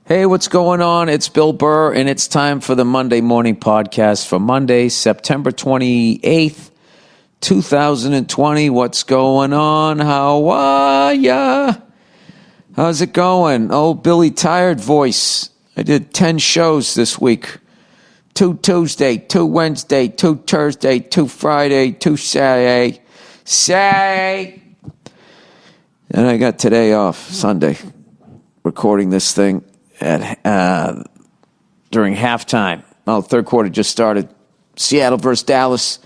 Hey, what's going on? It's Bill Burr, and it's time for the Monday Morning Podcast for Monday, September 28th, 2020. What's going on? How are ya? How's it going? Oh, Billy Tired voice. I did 10 shows this week. 2 Tuesday, 2 Wednesday, 2 Thursday, 2 Friday, 2 Saturday. And I got today off, Sunday, recording this thing at during halftime. Oh, third quarter just started. Seattle versus Dallas.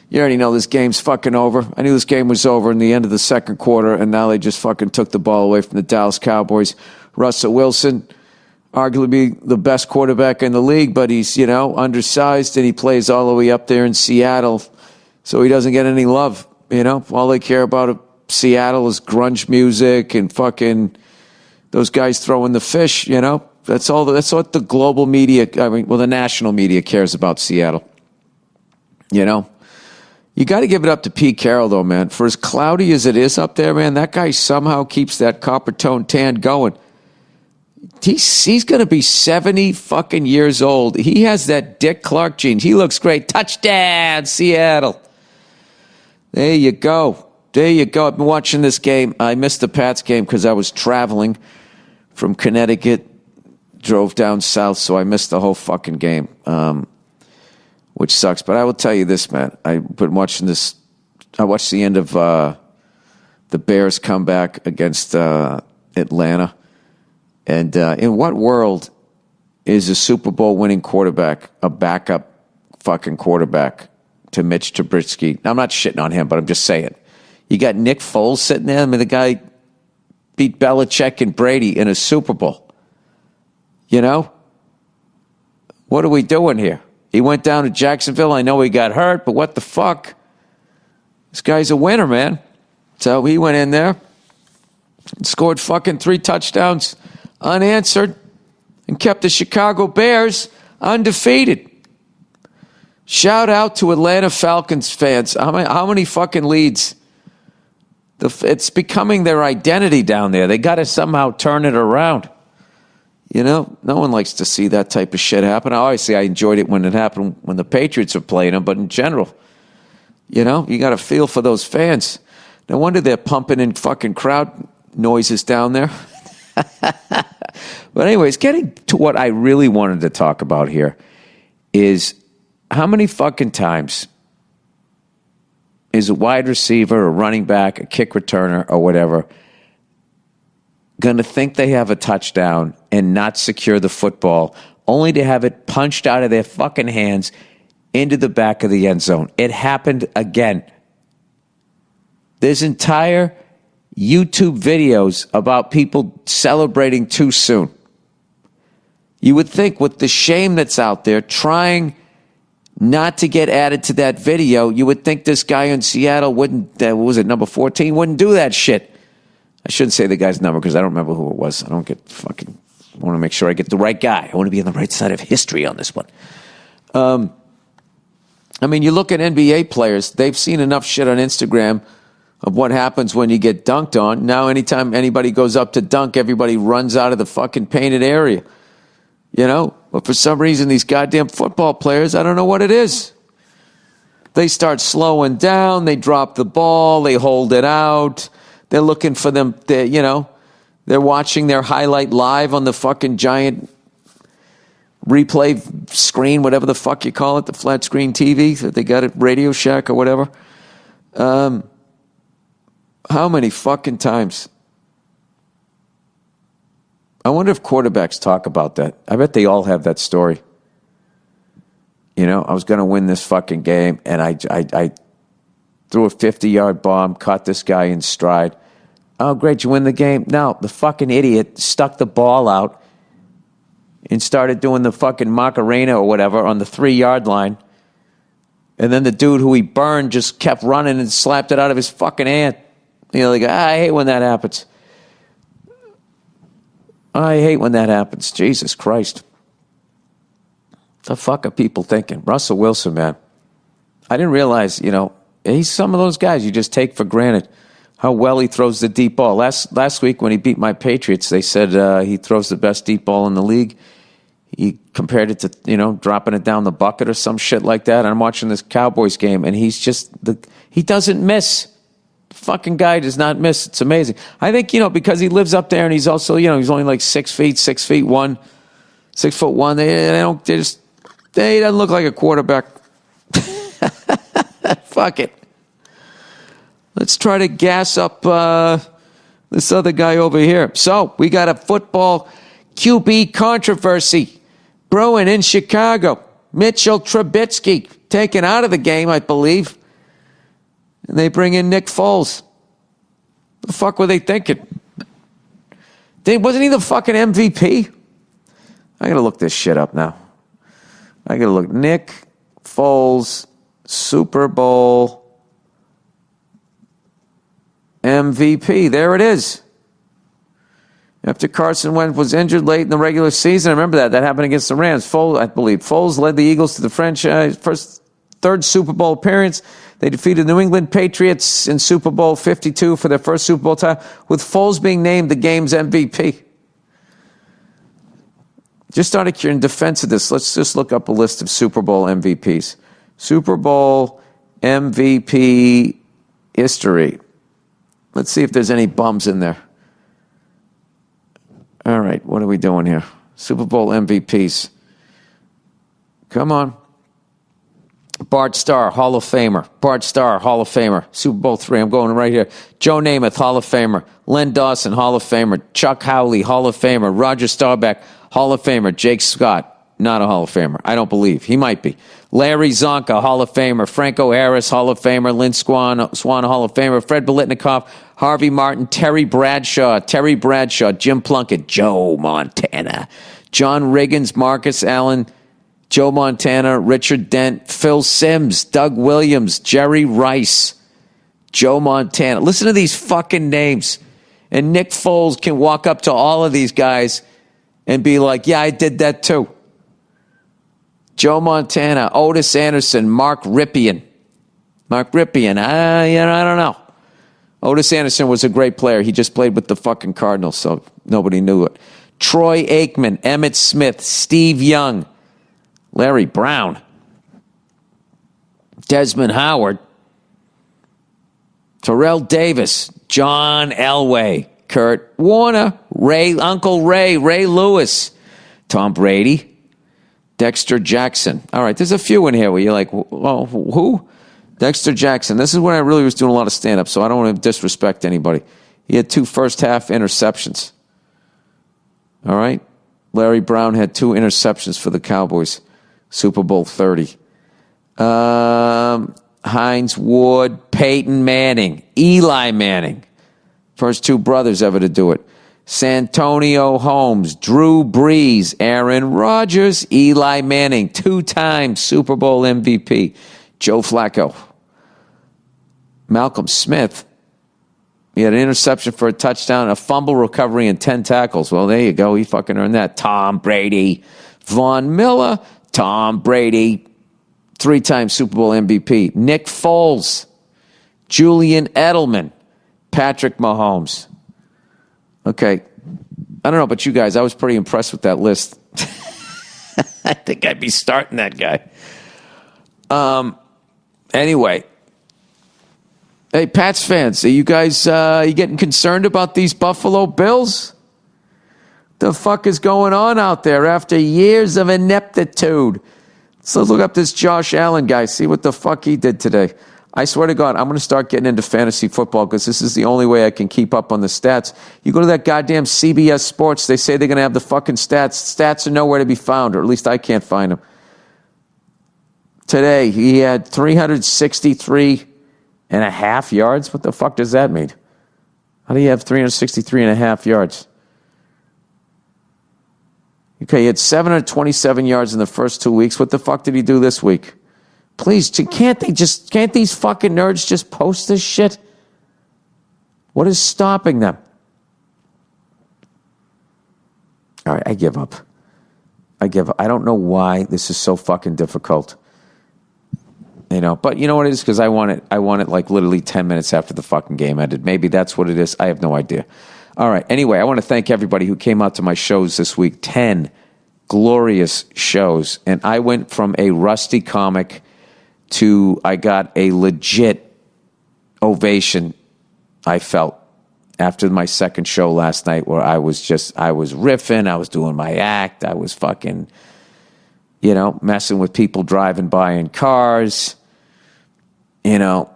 You already know this game's fucking over. I knew this game was over in the end of the second quarter, and now they just fucking took the ball away from the Dallas Cowboys. Russell Wilson, arguably the best quarterback in the league, but he's, undersized, and he plays all the way up there in Seattle, so he doesn't get any love, All they care about at Seattle is grunge music and fucking those guys throwing the fish, That's all. That's what the global media, the national media cares about Seattle. You got to give it up to Pete Carroll, though, man. For as cloudy as it is up there, man, that guy somehow keeps that copper tone tan going. He's going to be 70 fucking years old. He has that Dick Clark gene. He looks great. Touchdown, Seattle. There you go. I've been watching this game. I missed the Pats game because I was traveling from Connecticut, drove down south, so I missed the whole fucking game, which sucks. But I will tell you this, man. I've been watching this. I watched the end of the Bears comeback against Atlanta. And in what world is a Super Bowl winning quarterback a backup fucking quarterback to Mitch Trubisky? Now, I'm not shitting on him, but I'm just saying. You got Nick Foles sitting there. The guy beat Belichick and Brady in a Super Bowl. What are we doing here? He went down to Jacksonville. I know he got hurt, but what the fuck? This guy's a winner, man. So he went in there and scored fucking 3 touchdowns unanswered and kept the Chicago Bears undefeated. Shout out to Atlanta Falcons fans. How many fucking leads? It's becoming their identity down there. They got to somehow turn it around. No one likes to see that type of shit happen. Obviously, I enjoyed it when it happened when the Patriots were playing them, but in general, you got to feel for those fans. No wonder they're pumping in fucking crowd noises down there. But anyways, getting to what I really wanted to talk about here is how many fucking times is a wide receiver, a running back, a kick returner, or whatever, going to think they have a touchdown and not secure the football, only to have it punched out of their fucking hands into the back of the end zone? It happened again. There's entire YouTube videos about people celebrating too soon. You would think with the shame that's out there, trying not to get added to that video, you would think this guy in Seattle wouldn't, what was it, number 14, wouldn't do that shit. I shouldn't say the guy's number because I don't remember who it was. I want to make sure I get the right guy. I want to be on the right side of history on this one. You look at NBA players, they've seen enough shit on Instagram of what happens when you get dunked on. Now, anytime anybody goes up to dunk, everybody runs out of the fucking painted area. But for some reason, these goddamn football players, I don't know what it is. They start slowing down. They drop the ball. They hold it out. They're looking for them. They're watching their highlight live on the fucking giant replay screen, whatever the fuck you call it, the flat screen TV that they got at Radio Shack or whatever. How many fucking times? I wonder if quarterbacks talk about that. I bet they all have that story. I was going to win this fucking game, and I threw a 50-yard bomb, caught this guy in stride. Oh, great, you win the game? No, the fucking idiot stuck the ball out and started doing the fucking Macarena or whatever on the 3-yard line. And then the dude who he burned just kept running and slapped it out of his fucking hand. I hate when that happens. I hate when that happens. Jesus Christ. The fuck are people thinking? Russell Wilson, man. I didn't realize, he's some of those guys you just take for granted. how well he throws the deep ball. Last week when he beat my Patriots, they said he throws the best deep ball in the league. He compared it to, dropping it down the bucket or some shit like that. And I'm watching this Cowboys game, and he doesn't miss. The fucking guy does not miss. It's amazing. I think, because he lives up there and he's also, he's only like 6 feet, 6'1", 6'1". He doesn't look like a quarterback. Fuck it. Let's try to gas up this other guy over here. So we got a football QB controversy brewing in Chicago. Mitchell Trubisky taken out of the game, I believe. And they bring in Nick Foles. The fuck were they thinking? Wasn't he the fucking MVP? I gotta look this shit up now. I gotta look. Nick Foles, Super Bowl MVP. There it is. After Carson Wentz was injured late in the regular season, I remember that. That happened against the Rams. Foles led the Eagles to the franchise third Super Bowl appearance. They defeated New England Patriots in Super Bowl 52 for their first Super Bowl title, with Foles being named the game's MVP. Just out of curiosity, in defense of this, let's just look up a list of Super Bowl MVPs. Super Bowl MVP history. Let's see if there's any bums in there. All right, what are we doing here? Super Bowl MVPs. Come on. Bart Starr, Hall of Famer. Bart Starr, Hall of Famer. Super Bowl III, I'm going right here. Joe Namath, Hall of Famer. Len Dawson, Hall of Famer. Chuck Howley, Hall of Famer. Roger Staubach, Hall of Famer. Jake Scott, not a Hall of Famer. I don't believe. He might be. Larry Zonka, Hall of Famer. Franco Harris, Hall of Famer. Lynn Swan, Hall of Famer. Fred Biletnikoff, Harvey Martin. Terry Bradshaw, Jim Plunkett, Joe Montana. John Riggins, Marcus Allen, Joe Montana, Richard Dent, Phil Simms, Doug Williams, Jerry Rice, Joe Montana. Listen to these fucking names. And Nick Foles can walk up to all of these guys and be like, yeah, I did that too. Joe Montana, Otis Anderson, Mark Ripien. I don't know. Otis Anderson was a great player. He just played with the fucking Cardinals, so nobody knew it. Troy Aikman, Emmett Smith, Steve Young, Larry Brown, Desmond Howard, Terrell Davis, John Elway, Kurt Warner, Uncle Ray Lewis, Tom Brady, Dexter Jackson. All right, there's a few in here where you're like, well, who? Dexter Jackson. This is when I really was doing a lot of stand-up, so I don't want to disrespect anybody. He had 2 first-half interceptions. All right? Larry Brown had 2 interceptions for the Cowboys. Super Bowl 30. Hines Ward, Peyton Manning, Eli Manning. First 2 brothers ever to do it. Santonio Holmes, Drew Brees, Aaron Rodgers, Eli Manning, 2-time Super Bowl MVP. Joe Flacco. Malcolm Smith. He had an interception for a touchdown, a fumble recovery, and 10 tackles. Well, there you go. He fucking earned that. Tom Brady. Von Miller. Tom Brady. 3-time Super Bowl MVP. Nick Foles. Julian Edelman. Patrick Mahomes. Okay. I don't know about you guys. I was pretty impressed with that list. I think I'd be starting that guy. Anyway. Hey, Pats fans, are you guys you getting concerned about these Buffalo Bills? The fuck is going on out there after years of ineptitude? So look up this Josh Allen guy. See what the fuck he did today. I swear to God, I'm going to start getting into fantasy football because this is the only way I can keep up on the stats. You go to that goddamn CBS Sports, they say they're going to have the fucking stats. Stats are nowhere to be found, or at least I can't find them. Today, he had 363.5 yards. What the fuck does that mean? How do you have 363.5 yards? Okay, he had 727 yards in the first 2 weeks. What the fuck did he do this week? Please, can't these fucking nerds just post this shit? What is stopping them? All right, I give up. I don't know why this is so fucking difficult. But you know what it is? Because I want it like literally 10 minutes after the fucking game ended. Maybe that's what it is. I have no idea. All right. Anyway, I want to thank everybody who came out to my shows this week. 10 glorious shows. And I went from a rusty comic to I got a legit ovation, I felt, after my second show last night, where I was riffing, I was doing my act, I was fucking, messing with people driving by in cars. I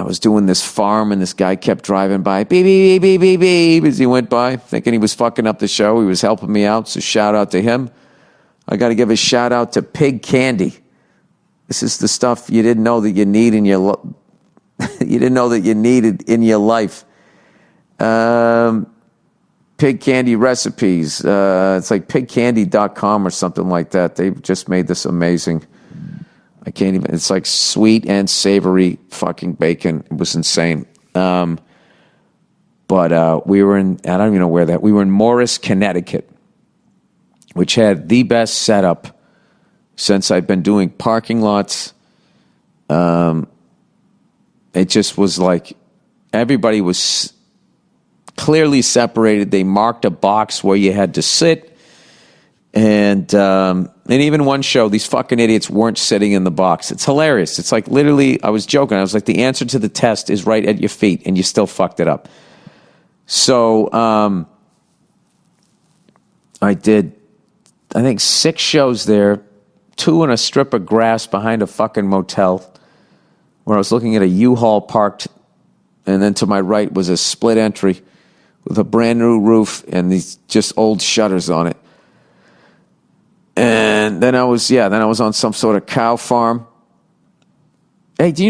was doing this farm and this guy kept driving by, beep, beep, beep, beep, beep, as he went by, thinking he was fucking up the show. He was helping me out, so shout out to him. I got to give a shout out to Pig Candy. This is the stuff you didn't know that you need in your you didn't know that you needed in your life. Pig Candy recipes. It's like pigcandy.com or something like that. They just made this amazing. I can't even. It's like sweet and savory fucking bacon. It was insane. But we were in. I don't even know where that. We were in Morris, Connecticut, which had the best setup since I've been doing parking lots. It just was like everybody was clearly separated. They marked a box where you had to sit. And even one show, these fucking idiots weren't sitting in the box. It's hilarious. It's like literally, I was joking. I was like, the answer to the test is right at your feet, and you still fucked it up. So I did, I think, 6 shows there, 2 in a strip of grass behind a fucking motel, where I was looking at a U-Haul parked, and then to my right was a split entry with a brand new roof and these just old shutters on it. And then I was on some sort of cow farm. Hey, did you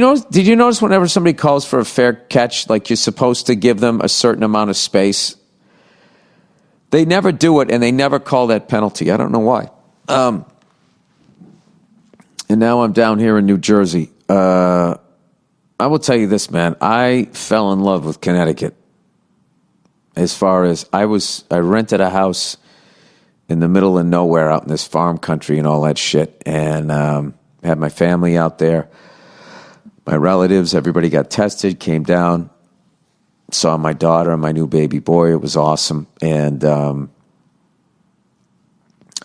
notice whenever somebody calls for a fair catch, like you're supposed to give them a certain amount of space? They never do it, and they never call that penalty. I don't know why. And now I'm down here in New Jersey. I will tell you this, man. I fell in love with Connecticut. As far as I rented a house in the middle of nowhere out in this farm country and all that shit, and had my family out there. My relatives, everybody got tested, came down, saw my daughter and my new baby boy. It was awesome. And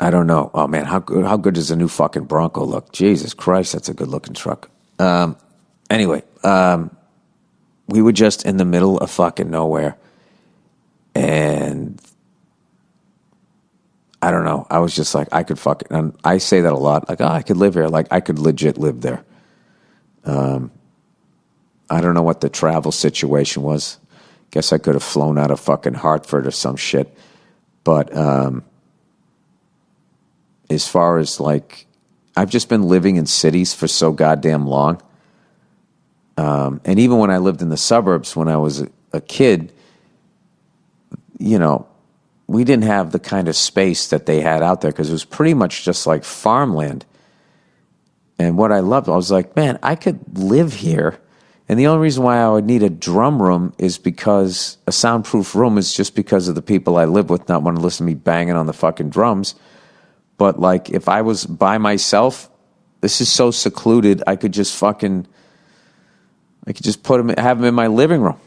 I don't know. Oh, man, how good does a new fucking Bronco look? Jesus Christ, that's a good-looking truck. Anyway, we were just in the middle of fucking nowhere. And I don't know. I was just like, I could fucking, and I say that a lot. Like, I could live here. Like, I could legit live there. I don't know what the travel situation was. Guess I could have flown out of fucking Hartford or some shit. But as far as like, I've just been living in cities for so goddamn long. And even when I lived in the suburbs when I was a kid, we didn't have the kind of space that they had out there because it was pretty much just like farmland. And what I loved, I was like, man, I could live here. And the only reason why I would need a drum room is because a soundproof room is just because of the people I live with not want to listen to me banging on the fucking drums. But like, if I was by myself, this is so secluded, I could just have them in my living room.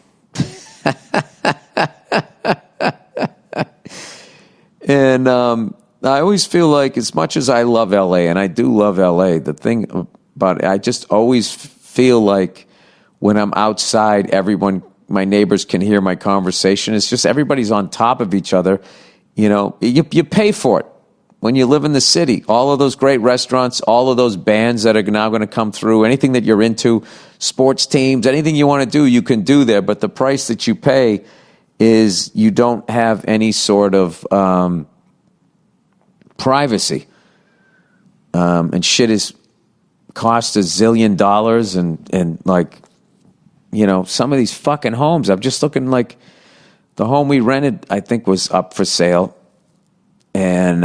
And I always feel like, as much as I love LA, and I do love LA, the thing about it, I just always feel like when I'm outside, my neighbors can hear my conversation. It's just everybody's on top of each other. You pay for it when you live in the city. All of those great restaurants, all of those bands that are now going to come through, anything that you're into, sports teams, anything you want to do, you can do there. But the price that you pay is you don't have any sort of privacy. And shit is cost $1 zillion, and like, some of these fucking homes, I'm just looking, like the home we rented, I think, was up for sale. And,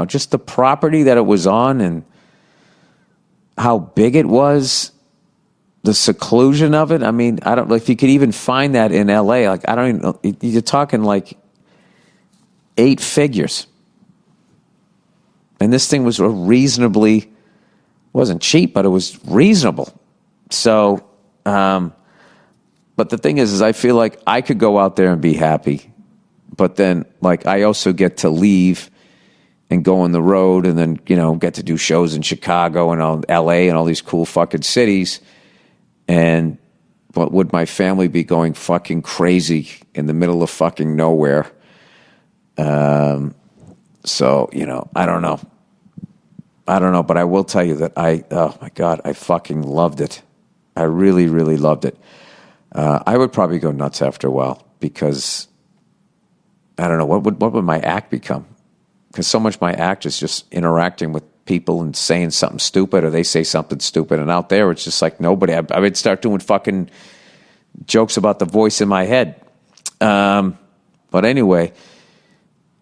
just the property that it was on and how big it was, the seclusion of it. I mean, I don't know if you could even find that in LA. Like, I don't even know. You're talking like 8 figures. And this thing was a reasonably wasn't cheap, but it was reasonable. So, but the thing is I feel like I could go out there and be happy, but then like I also get to leave and go on the road and then, get to do shows in Chicago and LA and all these cool fucking cities. And but would my family be going fucking crazy in the middle of fucking nowhere? So, I don't know. But I will tell you that oh my God, I fucking loved it. I really, really loved it. I would probably go nuts after a while because I don't know, what would my act become? Because so much my act is just interacting with people and saying something stupid or they say something stupid. And out there, it's just like nobody. I would start doing fucking jokes about the voice in my head. But anyway,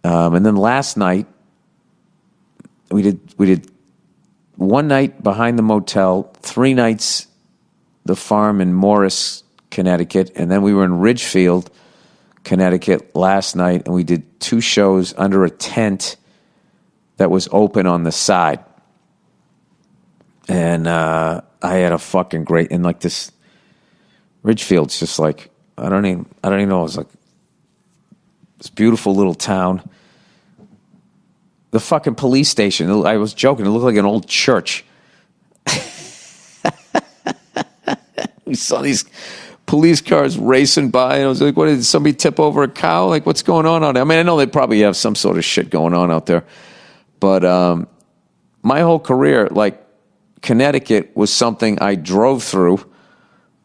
and then last night, we did one night behind the motel, 3 nights the farm in Morris, Connecticut, and then we were in Ridgefield, Connecticut last night, and we did 2 shows under a tent that was open on the side. And I had a fucking great, and like this Ridgefield's just like, I don't even know, it's like this beautiful little town. The fucking police station, I was joking, it looked like an old church. We saw these police cars racing by, and I was like, what, did somebody tip over a cow? Like, what's going on out there? I mean, I know they probably have some sort of shit going on out there. But my whole career, like, Connecticut was something I drove through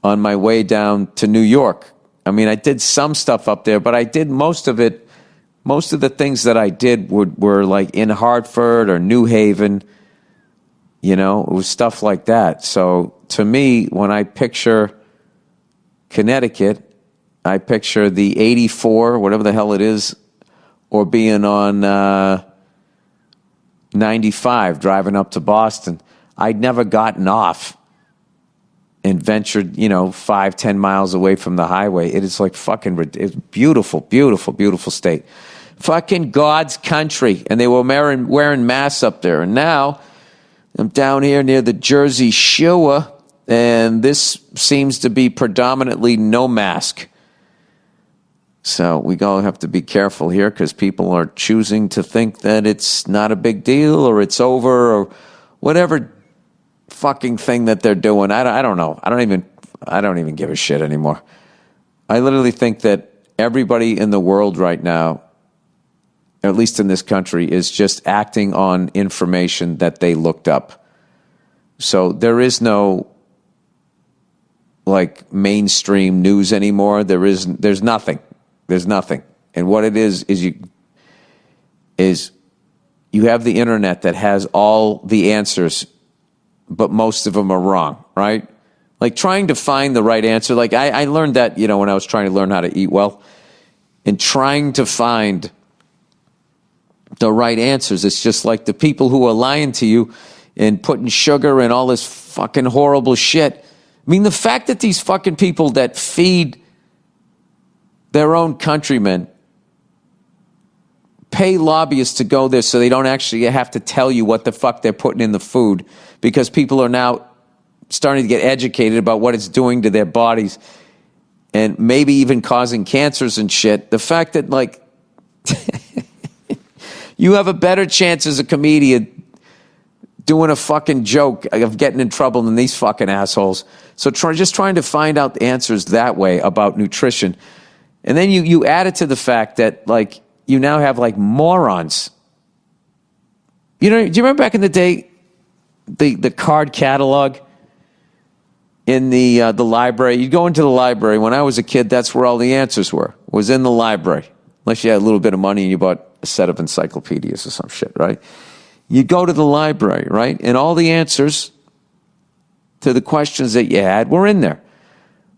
on my way down to New York. I mean, I did some stuff up there, but I did most of it. Most of the things that I did were like in Hartford or New Haven. It was stuff like that. So to me, when I picture Connecticut, I picture the 84, whatever the hell it is, or being on 95 driving up to Boston. I'd never gotten off and ventured, 5-10 miles away from the highway. It is like fucking, it's beautiful, beautiful, beautiful state. Fucking God's country. And they were wearing masks up there. And now I'm down here near the Jersey Shore, and this seems to be predominantly no mask. So we all have to be careful here because people are choosing to think that it's not a big deal or it's over or whatever fucking thing that they're doing. I don't know. I don't even give a shit anymore. I literally think that everybody in the world right now, at least in this country, is just acting on information that they looked up. So there is no like mainstream news anymore. There's nothing. There's nothing. And what it is you have the internet that has all the answers, but most of them are wrong, right? Like trying to find the right answer. Like I learned that, when I was trying to learn how to eat well, and trying to find the right answers. It's just like the people who are lying to you and putting sugar and all this fucking horrible shit. I mean, the fact that these fucking people that feed their own countrymen pay lobbyists to go there so they don't actually have to tell you what the fuck they're putting in the food, because people are now starting to get educated about what it's doing to their bodies and maybe even causing cancers and shit. The fact that, like, you have a better chance as a comedian doing a fucking joke of getting in trouble than these fucking assholes. So just trying to find out the answers that way about nutrition. And then you add it to the fact that, like, you now have, like, morons. Do you remember back in the day, the card catalog in the library? You'd go into the library. When I was a kid, that's where all the answers was in the library. Unless you had a little bit of money and you bought a set of encyclopedias or some shit, right? You go to the library, right? And all the answers to the questions that you had were in there.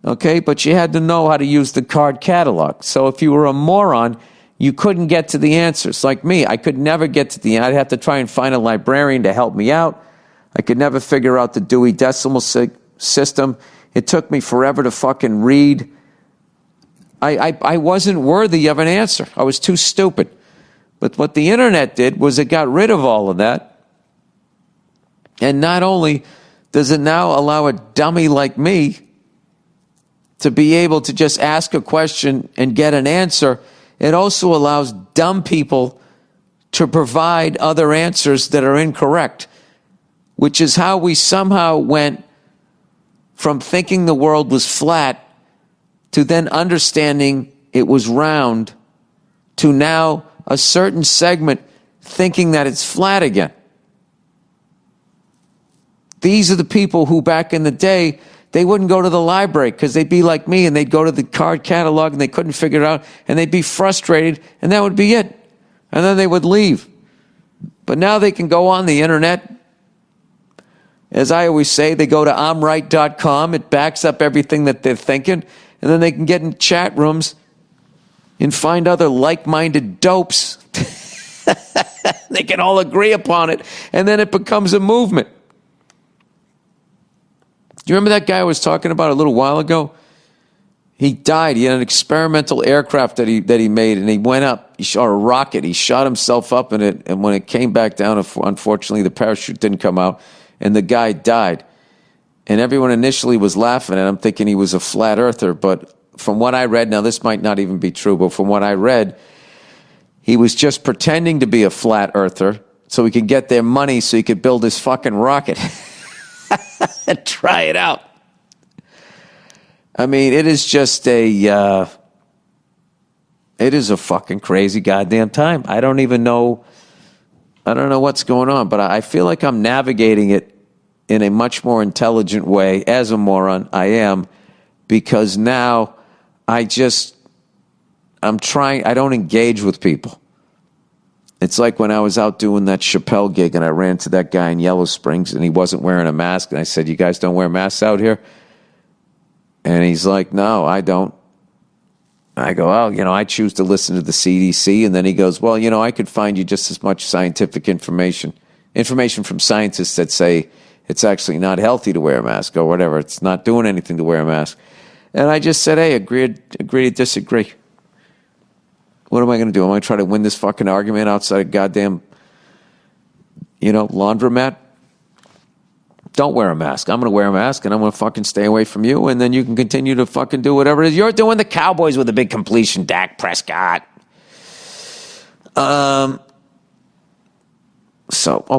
Okay? But you had to know how to use the card catalog. So if you were a moron, you couldn't get to the answers. Like me, I could never get to the end. I'd have to try and find a librarian to help me out. I could never figure out the Dewey Decimal System. It took me forever to fucking read. I wasn't worthy of an answer. I was too stupid. But what the internet did was it got rid of all of that. And not only does it now allow a dummy like me to be able to just ask a question and get an answer, it also allows dumb people to provide other answers that are incorrect, which is how we somehow went from thinking the world was flat to then understanding it was round to now a certain segment thinking that it's flat again. These are the people who back in the day, they wouldn't go to the library because they'd be like me and they'd go to the card catalog and they couldn't figure it out and they'd be frustrated and that would be it. And then they would leave. But now they can go on the internet. As I always say, they go to I'mRight.com. It backs up everything that they're thinking. And then they can get in chat rooms and find other like-minded dopes. They can all agree upon it. And then it becomes a movement. Do you remember that guy I was talking about a little while ago? He died. He had an experimental aircraft that he made, and he went up. He shot a rocket. He shot himself up in it, and when it came back down, unfortunately, the parachute didn't come out, and the guy died. And everyone initially was laughing at him, thinking he was a flat earther. But from what I read, now this might not even be true, but from what I read, he was just pretending to be a flat earther so he could get their money so he could build his fucking rocket. Try it out. I mean, it is just it is a fucking crazy goddamn time. I don't know what's going on, but I feel like I'm navigating it in a much more intelligent way. As a moron, I am, because now I don't engage with people. It's like when I was out doing that Chappelle gig and I ran into that guy in Yellow Springs and he wasn't wearing a mask. And I said, "You guys don't wear masks out here?" And he's like, "No, I don't." I go, "Oh, I choose to listen to the CDC." And then he goes, "Well, I could find you just as much scientific information from scientists that say it's actually not healthy to wear a mask or whatever. It's not doing anything to wear a mask." And I just said, "Hey, agree to disagree. What am I going to do? Am I going to try to win this fucking argument outside a goddamn, laundromat? Don't wear a mask. I'm going to wear a mask and I'm going to fucking stay away from you. And then you can continue to fucking do whatever it is you're doing." The Cowboys with a big completion, Dak Prescott. So,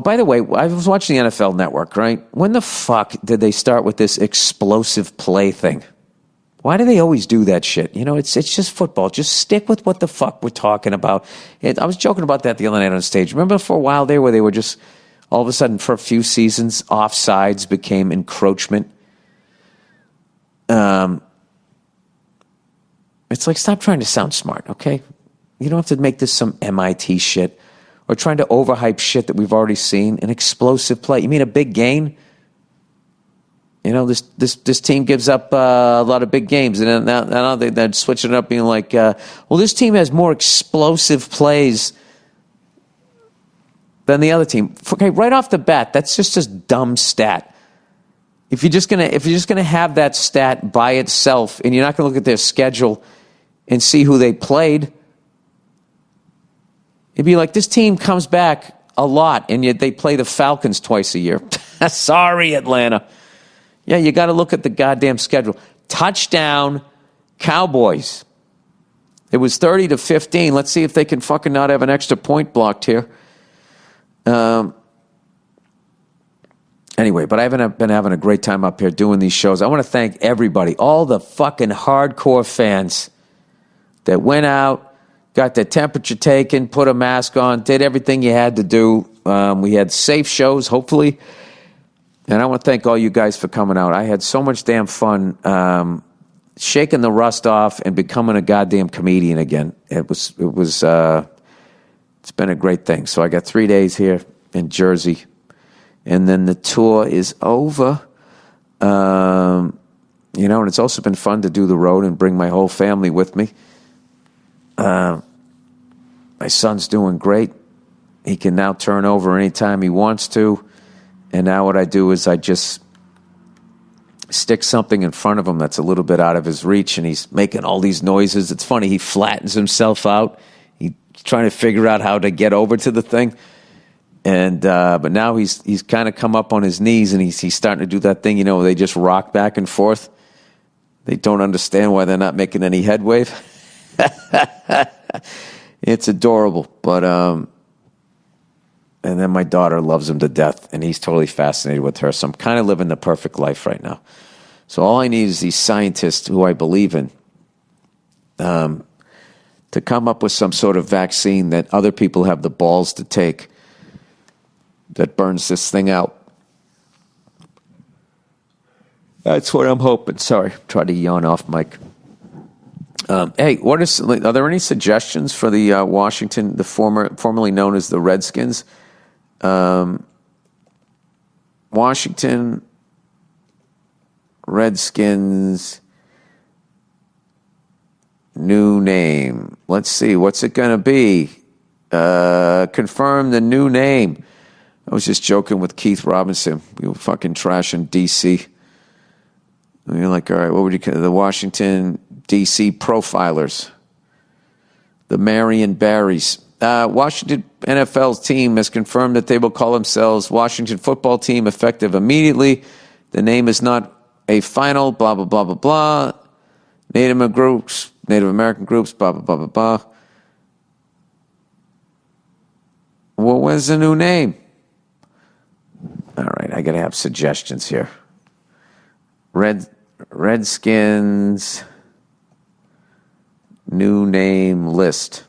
by the way, I was watching the NFL Network, right? When the fuck did they start with this explosive play thing? Why do they always do that shit? It's just football. Just stick with what the fuck we're talking about. I was joking about that the other night on stage. Remember for a while there where they were just, all of a sudden for a few seasons, offsides became encroachment? It's like, stop trying to sound smart, okay? You don't have to make this some MIT shit or trying to overhype shit that we've already seen. An explosive play. You mean a big gain? This team gives up a lot of big games, and now they're switching it up, being like, well, this team has more explosive plays than the other team. Okay, right off the bat, that's just a dumb stat. If you're just gonna have that stat by itself, and you're not gonna look at their schedule and see who they played, it'd be like this team comes back a lot, and yet they play the Falcons twice a year. Sorry, Atlanta. Yeah, you got to look at the goddamn schedule. Touchdown, Cowboys. It was 30-15. Let's see if they can fucking not have an extra point blocked here. Anyway, but I've been having a great time up here doing these shows. I want to thank everybody, all the fucking hardcore fans that went out, got their temperature taken, put a mask on, did everything you had to do. We had safe shows, hopefully. And I want to thank all you guys for coming out. I had so much damn fun shaking the rust off and becoming a goddamn comedian again. It's been a great thing. So I got 3 days here in Jersey, and then the tour is over. And it's also been fun to do the road and bring my whole family with me. My son's doing great. He can now turn over anytime he wants to. And now what I do is I just stick something in front of him that's a little bit out of his reach, and he's making all these noises. It's funny. He flattens himself out. He's trying to figure out how to get over to the thing. And but now he's kind of come up on his knees, and he's starting to do that thing, where they just rock back and forth. They don't understand why they're not making any headway. It's adorable, but and then my daughter loves him to death, and he's totally fascinated with her. So I'm kind of living the perfect life right now. So all I need is these scientists who I believe in to come up with some sort of vaccine that other people have the balls to take that burns this thing out. That's what I'm hoping. Sorry, try to yawn off mic. Hey, are there any suggestions for the Washington, the formerly known as the Redskins? Washington Redskins new name. Let's see, what's it going to be? Confirm the new name. I was just joking with Keith Robinson. We were fucking trashing D.C. And you're like, all right, what would you call the Washington D.C. Profilers? The Marion Barrys. Washington NFL team has confirmed that they will call themselves Washington Football Team effective immediately. The name is not a final, blah, blah, blah, blah, blah. Native American groups, blah, blah, blah, blah, blah. Well, where's the new name? All right, I got to have suggestions here. Redskins new name list.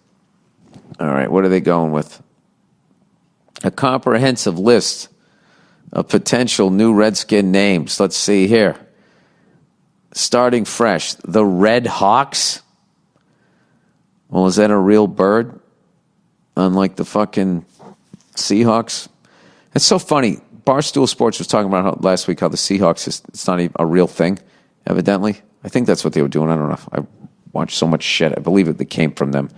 All right, what are they going with? A comprehensive list of potential new Redskin names. Let's see here. Starting fresh, the Red Hawks. Well, is that a real bird? Unlike the fucking Seahawks. It's so funny. Barstool Sports was talking about last week how the Seahawks it's not even a real thing, evidently. I think that's what they were doing. I don't know. I watched so much shit. I believe it came from them.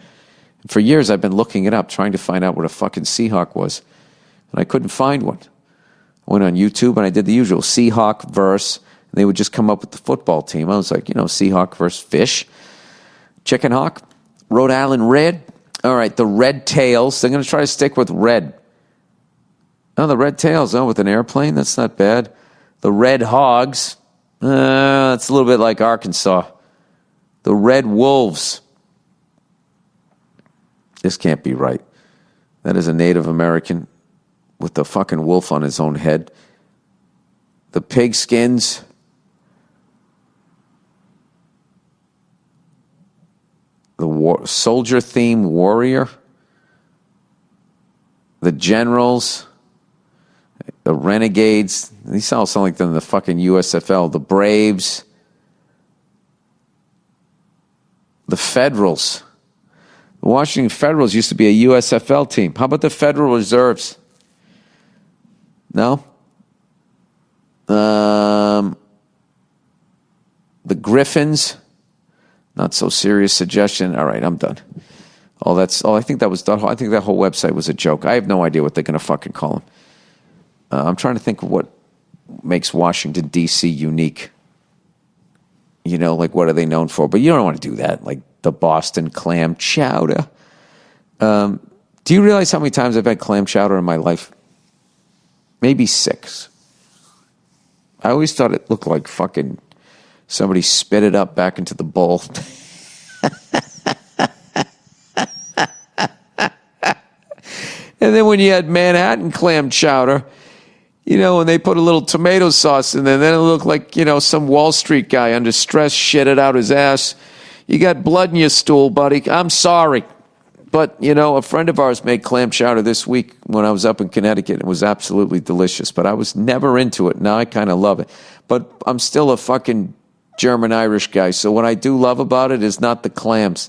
For years, I've been looking it up, trying to find out what a fucking Seahawk was. And I couldn't find one. I went on YouTube and I did the usual Seahawk verse. And they would just come up with the football team. I was like, Seahawk versus fish. Chicken Hawk. Rhode Island Red. All right, the Red Tails. They're going to try to stick with red. Oh, the Red Tails. Oh, with an airplane? That's not bad. The Red Hogs. That's a little bit like Arkansas. The Red Wolves. This can't be right. That is a Native American with the fucking wolf on his own head. The Pigskins. The soldier theme warrior. The Generals. The Renegades. These all sound like they're in the fucking USFL. The Braves. The Federals. The Washington Federals used to be a USFL team. How about the Federal Reserves? No? The Griffins. Not so serious suggestion. All right, I'm done. I think that whole website was a joke. I have no idea what they're going to fucking call them. I'm trying to think of what makes Washington, D.C. unique. Like what are they known for? But you don't want to do that. Like the Boston clam chowder. Do you realize how many times I've had clam chowder in my life? Maybe 6. I always thought it looked like fucking somebody spit it up back into the bowl. And then when you had Manhattan clam chowder, and they put a little tomato sauce in there, then it looked like, some Wall Street guy under stress shit it out his ass. You got blood in your stool, buddy. I'm sorry. But, a friend of ours made clam chowder this week when I was up in Connecticut. It was absolutely delicious, but I was never into it. Now I kind of love it. But I'm still a fucking German-Irish guy, so what I do love about it is not the clams.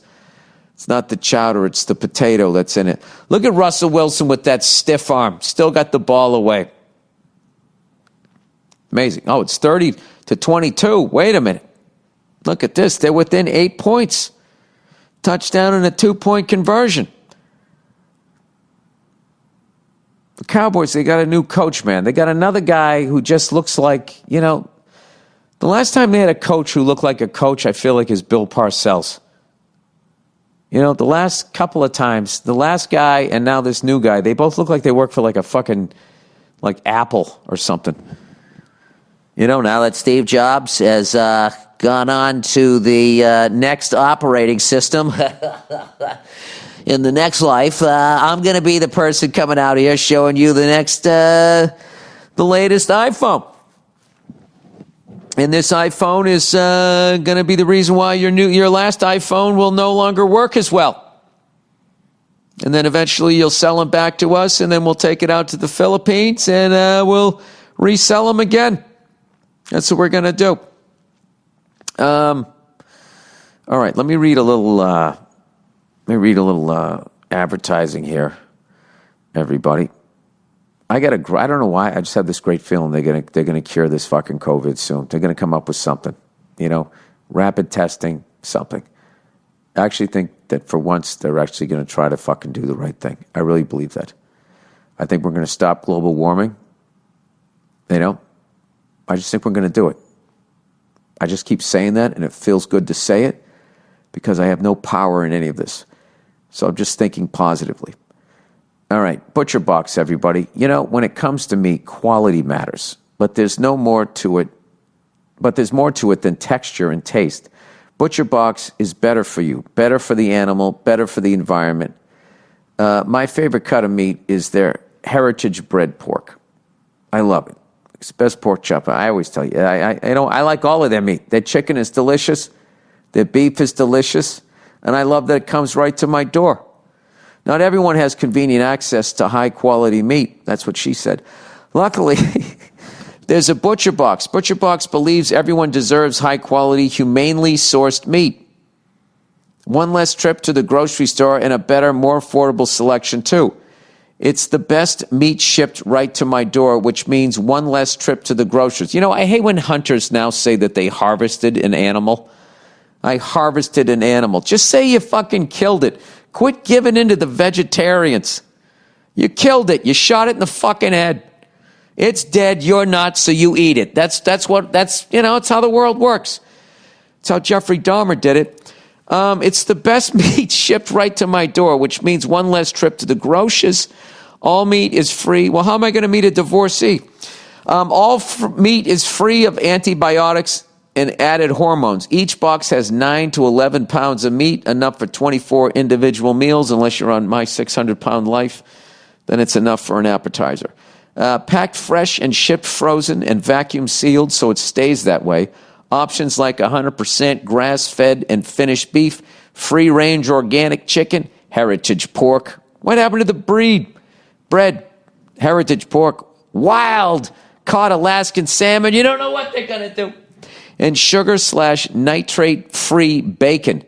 It's not the chowder, it's the potato that's in it. Look at Russell Wilson with that stiff arm. Still got the ball away. Amazing. Oh, it's 30-22. Wait a minute. Look at this. They're within 8 points. Touchdown and a 2-point conversion. The Cowboys, they got a new coach, man. They got another guy who just looks like, the last time they had a coach who looked like a coach, I feel like, is Bill Parcells. You know, the last couple of times, the last guy and now this new guy, they both look like they work for like a fucking, like Apple or something. You know, now that Steve Jobs has gone on to the next operating system in the next life, I'm going to be the person coming out here showing you the next, the latest iPhone. And this iPhone is going to be the reason why your last iPhone will no longer work as well. And then eventually you'll sell them back to us, and then we'll take it out to the Philippines, and we'll resell them again. That's what we're going to do. All right, let me read a little advertising here, everybody. I don't know why, I just have this great feeling they're gonna cure this fucking COVID soon. They're gonna come up with something, you know, rapid testing, something. I actually think that for once they're actually gonna try to fucking do the right thing. I really believe that. I think we're gonna stop global warming. You know, I just think we're gonna do it. I just keep saying that, and it feels good to say it because I have no power in any of this. So I'm just thinking positively. All right, Butcher Box, everybody. You know, when it comes to meat, quality matters, but there's more to it than texture and taste. Butcher Box is better for you, better for the animal, better for the environment. My favorite cut of meat is their heritage bred pork. I love it. It's the best pork chop. I always tell you. I like all of their meat. Their chicken is delicious. Their beef is delicious. And I love that it comes right to my door. Not everyone has convenient access to high-quality meat. That's what she said. Luckily, there's a Butcher Box. Butcher Box believes everyone deserves high-quality, humanely sourced meat. One less trip to the grocery store and a better, more affordable selection, too. It's the best meat shipped right to my door, which means one less trip to the grocers. You know, I hate when hunters now say that they harvested an animal. I harvested an animal. Just say you fucking killed it. Quit giving in to the vegetarians. You killed it. You shot it in the fucking head. It's dead. You're not, so you eat it. It's how the world works. It's how Jeffrey Dahmer did it. It's the best meat shipped right to my door, which means one less trip to the grocers. All meat is free. Well, how am I going to meet a divorcee? Meat is free of antibiotics and added hormones. Each box has 9 to 11 pounds of meat, enough for 24 individual meals. Unless you're on my 600-pound life, then it's enough for an appetizer. Packed fresh and shipped frozen and vacuum sealed so it stays that way. Options like 100% grass-fed and finished beef, free-range organic chicken, heritage pork. What happened to the bread? Heritage pork. Wild caught Alaskan salmon. You don't know what they're going to do. And sugar/nitrate-free bacon.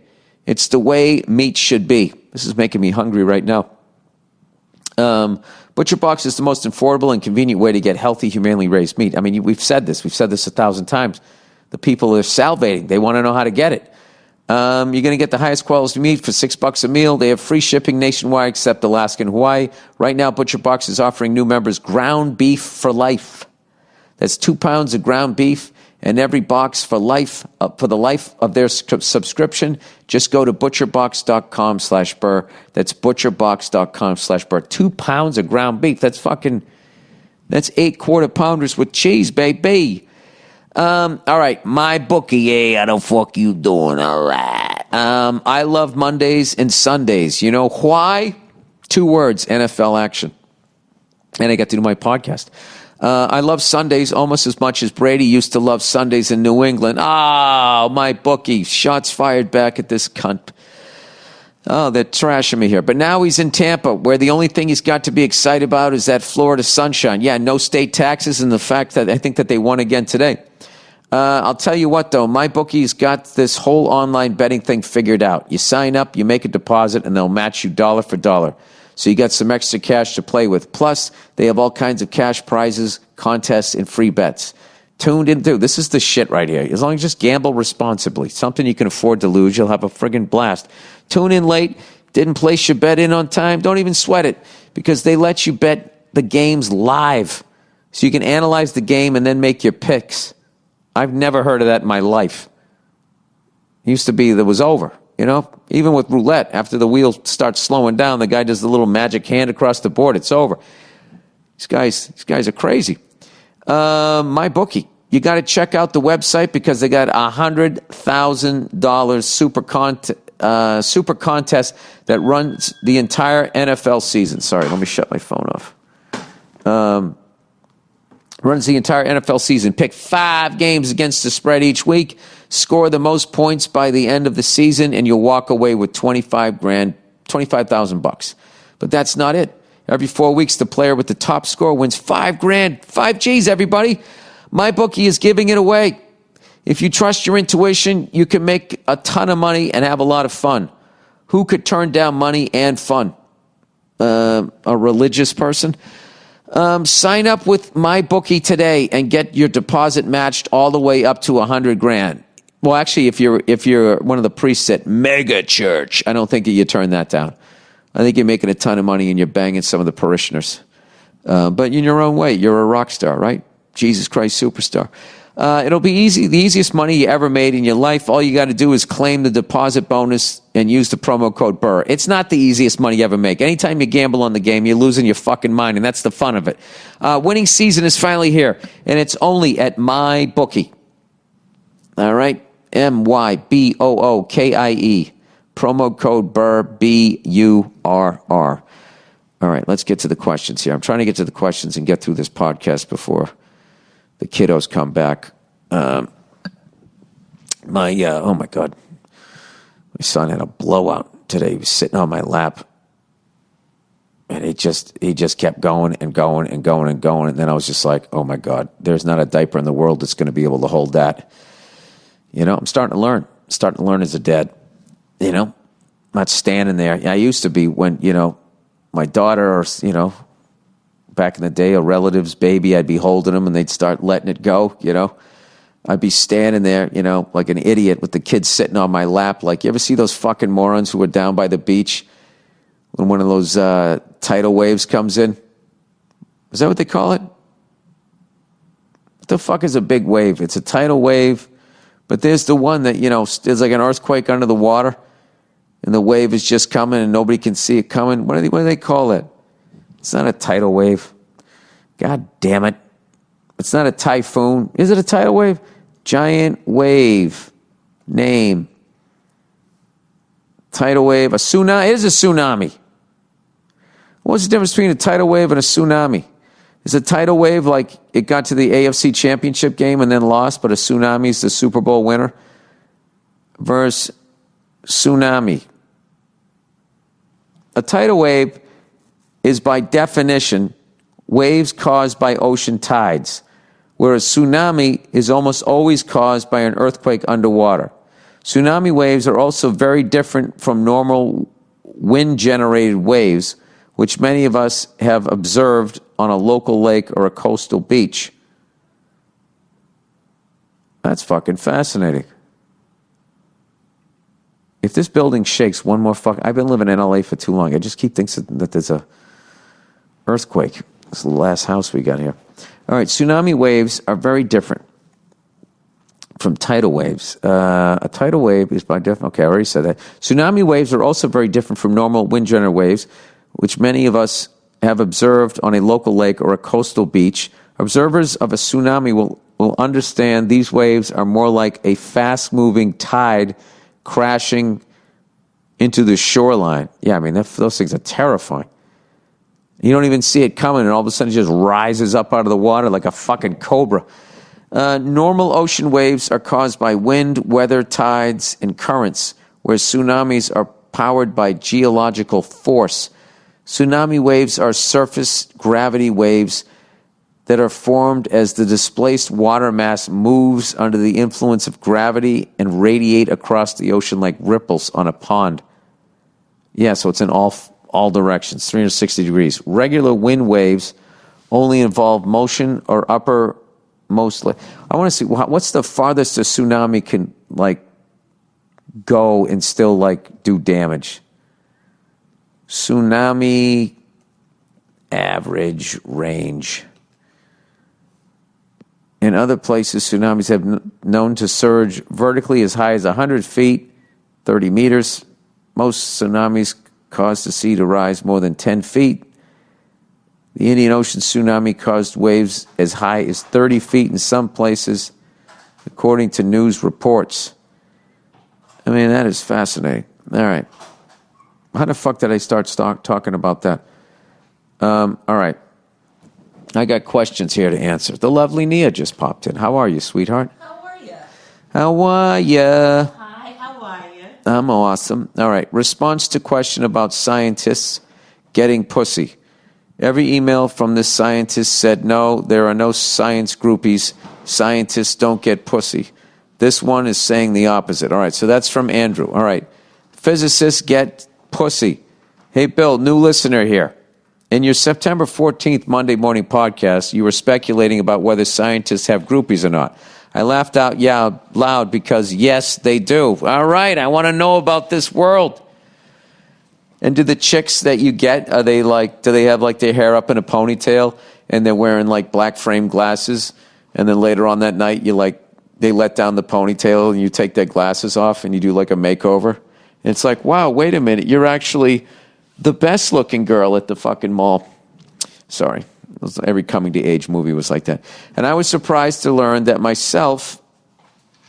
It's the way meat should be. This is making me hungry right now. Butcher Box is the most affordable and convenient way to get healthy, humanely raised meat. I mean, we've said this. We've said this 1,000 times. The people are salivating. They want to know how to get it. You're going to get the highest quality meat for $6 a meal. They have free shipping nationwide except Alaska and Hawaii. Right now, Butcher Box is offering new members ground beef for life. That's 2 pounds of ground beef. And every box for life, for the life of their subscription, just go to butcherbox.com/burr. That's butcherbox.com/burr. 2 pounds of ground beef. That's 8 quarter-pounders with cheese, baby. All right, my bookie. Hey, how the fuck you doing? All right. I love Mondays and Sundays. You know why? 2 words, NFL action. And I get to do my podcast. I love Sundays almost as much as Brady used to love Sundays in New England. Oh, my bookie. Shots fired back at this cunt. Oh, they're trashing me here. But now he's in Tampa, where the only thing he's got to be excited about is that Florida sunshine. Yeah, no state taxes and the fact that I think that they won again today. I'll tell you what, though. My bookie's got this whole online betting thing figured out. You sign up, you make a deposit, and they'll match you dollar for dollar. So you got some extra cash to play with. Plus, they have all kinds of cash prizes, contests, and free bets. Tuned into, this is the shit right here. As long as you just gamble responsibly, something you can afford to lose, you'll have a friggin' blast. Tune in late, didn't place your bet in on time, don't even sweat it, because they let you bet the games live. So you can analyze the game and then make your picks. I've never heard of that in my life. It used to be that was over. You know, even with roulette, after the wheel starts slowing down, the guy does the little magic hand across the board. It's over. These guys are crazy. My bookie. You got to check out the website because they got $100,000 super contest that runs the entire NFL season. Sorry, let me shut my phone off. Runs the entire NFL season. Pick 5 games against the spread each week. Score the most points by the end of the season, and you'll walk away with $25,000. But that's not it. Every 4 weeks, the player with the top score wins $5,000. 5 G's, everybody. My bookie is giving it away. If you trust your intuition, you can make a ton of money and have a lot of fun. Who could turn down money and fun? A religious person? Sign up with my bookie today and get your deposit matched all the way up to $100,000. Well, actually, if you're one of the priests at Mega Church, I don't think that you turn that down. I think you're making a ton of money and you're banging some of the parishioners. But in your own way, you're a rock star, right? Jesus Christ superstar. It'll be easy, the easiest money you ever made in your life. All you got to do is claim the deposit bonus and use the promo code BURR. It's not the easiest money you ever make. Anytime you gamble on the game, you're losing your fucking mind, and that's the fun of it. Winning season is finally here, and it's only at my bookie. All right? MYBOOKIE. Promo code BURR, BURR. All right, let's get to the questions here. I'm trying to get to the questions and get through this podcast before the kiddos come back. Oh my God. My son had a blowout today. He was sitting on my lap. And he just kept going and going and going and going. And then I was just like, oh my God, there's not a diaper in the world that's going to be able to hold that. You know, I'm starting to learn. As a dad. You know, not standing there. I used to be when, you know, my daughter or, you know, back in the day, a relative's baby, I'd be holding them and they'd start letting it go, you know. I'd be standing there, you know, like an idiot with the kids sitting on my lap. Like, you ever see those fucking morons who are down by the beach when one of those tidal waves comes in? Is that what they call it? What the fuck is a big wave? It's a tidal wave, but there's the one that, you know, there's like an earthquake under the water and the wave is just coming and nobody can see it coming. What do they call it? It's not a tidal wave. God damn it. It's not a typhoon. Is it a tidal wave? Giant wave. Name. Tidal wave. A tsunami. It is a tsunami. What's the difference between a tidal wave and a tsunami? Is a tidal wave like it got to the AFC Championship game and then lost, but a tsunami is the Super Bowl winner? Versus tsunami. A tidal wave is by definition waves caused by ocean tides, whereas tsunami is almost always caused by an earthquake underwater. Tsunami waves are also very different from normal wind-generated waves, which many of us have observed on a local lake or a coastal beach. That's fucking fascinating. If this building shakes one more I've been living in LA for too long. I just keep thinking that there's a earthquake. This is the last house we got here. All right, tsunami waves are very different from tidal waves. A tidal wave is by definition, okay, I already said that. Tsunami waves are also very different from normal wind-generated waves, which many of us have observed on a local lake or a coastal beach. Observers of a tsunami will understand these waves are more like a fast-moving tide crashing into the shoreline. Yeah, I mean, those things are terrifying. You don't even see it coming, and all of a sudden it just rises up out of the water like a fucking cobra. Normal ocean waves are caused by wind, weather, tides, and currents, whereas tsunamis are powered by geological force. Tsunami waves are surface gravity waves that are formed as the displaced water mass moves under the influence of gravity and radiate across the ocean like ripples on a pond. Yeah, so it's in all directions, 360 degrees. Regular wind waves only involve motion or mostly. I want to see what's the farthest a tsunami can like go and still like do damage. Tsunami average range. In other places, tsunamis have known to surge vertically as high as 100 feet 30 meters. Most tsunamis cause the sea to rise more than 10 feet. The Indian Ocean tsunami caused waves as high as 30 feet in some places, according to news reports. I mean, that is fascinating. All right. How the fuck did I start talking about that? All right. I got questions here to answer. The lovely Nia just popped in. How are you, sweetheart? How are you? How are ya? Hi, how are you? I'm awesome. All right. Response to question about scientists getting pussy. Every email from this scientist said, no, there are no science groupies. Scientists don't get pussy. This one is saying the opposite. All right, so that's from Andrew. All right. Physicists get pussy. Hey, Bill, new listener here. In your September 14th Monday morning podcast, you were speculating about whether scientists have groupies or not. I laughed out loud because, yes, they do. All right, I want to know about this world. And do the chicks that you get, do they have like their hair up in a ponytail and they're wearing like black frame glasses? And then later on that night, they let down the ponytail and you take their glasses off and you do like a makeover. And it's like, wow, wait a minute. You're actually the best looking girl at the fucking mall. Sorry. Every coming to age movie was like that. And I was surprised to learn that myself.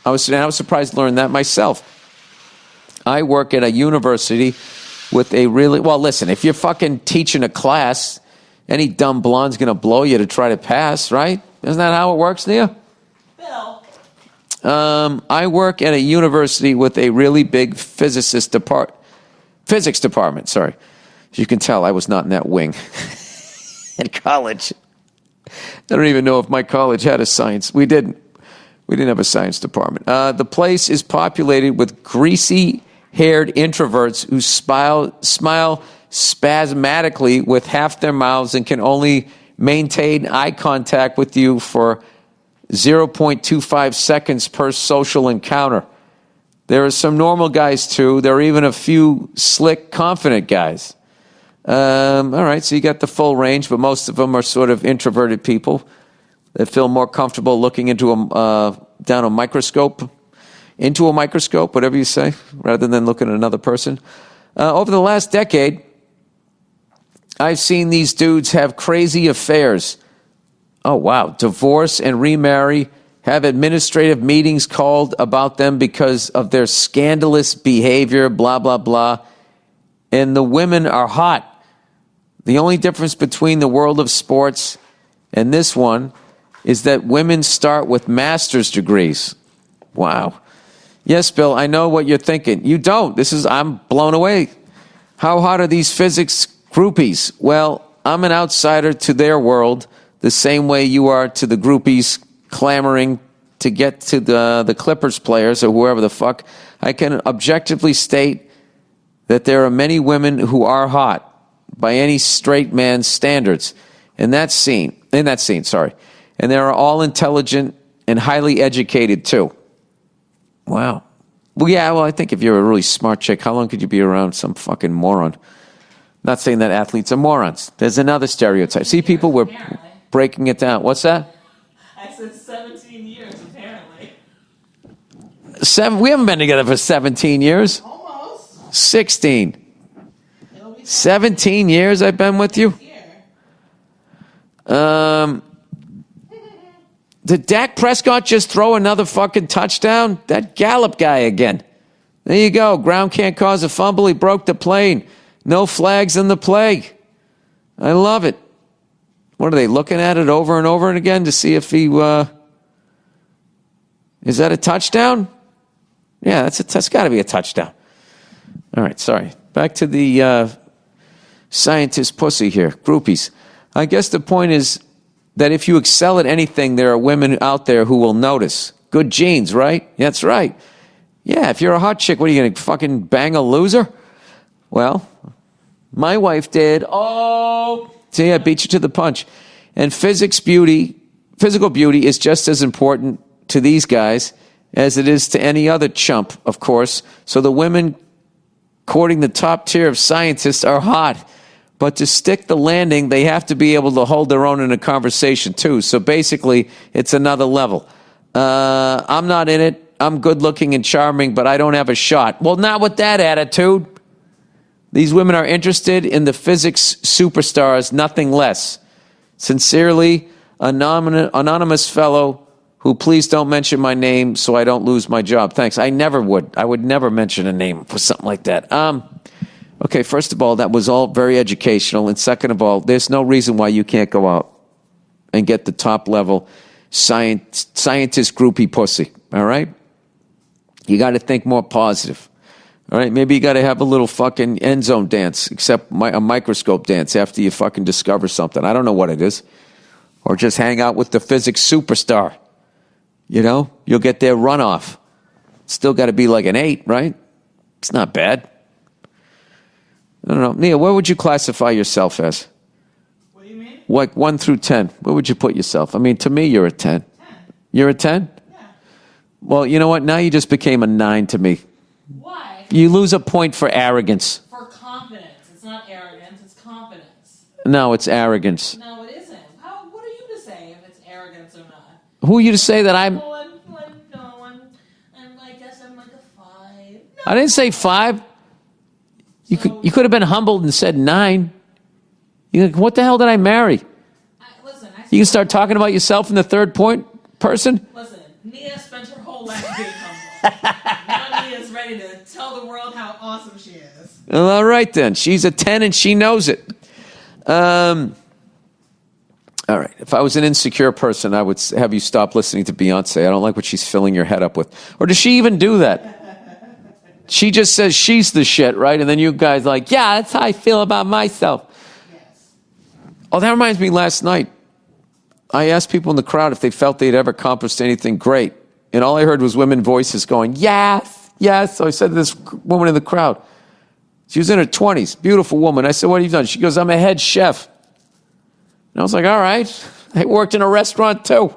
I was surprised to learn that myself. I work at a university with a really, well, listen, if you're fucking teaching a class, any dumb blonde's going to blow you to try to pass, right? Isn't that how it works, Nia? Bill. I work at a university with a really big physics department, sorry. As you can tell, I was not in that wing in college. I don't even know if my college had a science. We didn't have a science department. The place is populated with greasy-haired introverts who smile spasmodically with half their mouths and can only maintain eye contact with you for 0.25 seconds per social encounter. There are some normal guys, too. There are even a few slick, confident guys. All right, so you got the full range, but most of them are sort of introverted people that feel more comfortable looking into a microscope, whatever you say, rather than looking at another person. Over the last decade, I've seen these dudes have crazy affairs. Oh, wow. Divorce and remarry, have administrative meetings called about them because of their scandalous behavior, blah, blah, blah. And the women are hot. The only difference between the world of sports and this one is that women start with master's degrees. Wow. Yes, Bill, I know what you're thinking. You don't. I'm blown away. How hot are these physics groupies? Well, I'm an outsider to their world, the same way you are to the groupies clamoring to get to the Clippers players or whoever the fuck. I can objectively state that there are many women who are hot by any straight man's standards in that scene, sorry. And they are all intelligent and highly educated too. Wow. Well, yeah, I think if you're a really smart chick, how long could you be around some fucking moron? Not saying that athletes are morons. There's another stereotype. See, people were breaking it down. What's that? I said 17 years, apparently. We haven't been together for 17 years. Almost. 16. 17 years I've been with you? Did Dak Prescott just throw another fucking touchdown? That Gallup guy again. There you go. Ground can't cause a fumble. He broke the plane. No flags in the play. I love it. What are they looking at it over and over again to see if he, is that a touchdown? Yeah, that's got to be a touchdown. All right, sorry. Back to the scientist pussy here. Groupies. I guess the point is that if you excel at anything, there are women out there who will notice. Good genes, right? That's right. Yeah, if you're a hot chick, what are you going to fucking bang a loser? Well, my wife did. Oh, see, I beat you to the punch. And physical beauty is just as important to these guys as it is to any other chump, of course. So the women courting the top tier of scientists are hot. But to stick the landing, they have to be able to hold their own in a conversation, too. So basically, it's another level. I'm not in it. I'm good looking and charming, but I don't have a shot. Well, not with that attitude. These women are interested in the physics superstars, nothing less. Sincerely, anonymous fellow who please don't mention my name so I don't lose my job. Thanks. I never would. I would never mention a name for something like that. Okay, first of all, that was all very educational. And second of all, there's no reason why you can't go out and get the top level scientist groupie pussy. All right? You got to think more positive. All right, maybe you got to have a little fucking end zone dance, except a microscope dance after you fucking discover something. I don't know what it is. Or just hang out with the physics superstar. You know, you'll get their runoff. Still got to be like an 8, right? It's not bad. I don't know. Nia, where would you classify yourself as? What do you mean? Like 1 through 10. Where would you put yourself? I mean, to me, you're a 10. 10. You're a 10? Yeah. Well, you know what? Now you just became a 9 to me. Why? You lose a point for arrogance. For confidence. It's not arrogance, it's confidence. No, it's arrogance. No, it isn't. What are you to say if it's arrogance or not? Who are you to say that I'm... No, I guess I'm like a 5. No. I didn't say 5. You could have been humbled and said 9. You're like, what the hell did I marry? Listen, You can start talking about yourself in the third point person? Listen, Nia spent her whole life being humble. Now Nia's ready to tell the world how awesome she is. Well, all right then. She's a 10 and she knows it. All right. If I was an insecure person, I would have you stop listening to Beyonce. I don't like what she's filling your head up with. Or does she even do that? She just says she's the shit, right? And then you guys like, yeah, that's how I feel about myself. Yes. Oh, that reminds me, last night, I asked people in the crowd if they felt they'd ever accomplished anything great. And all I heard was women voices going, yes, yes. So I said to this woman in the crowd, she was in her 20s, beautiful woman. I said, what have you done? She goes, I'm a head chef. And I was like, all right. I worked in a restaurant too.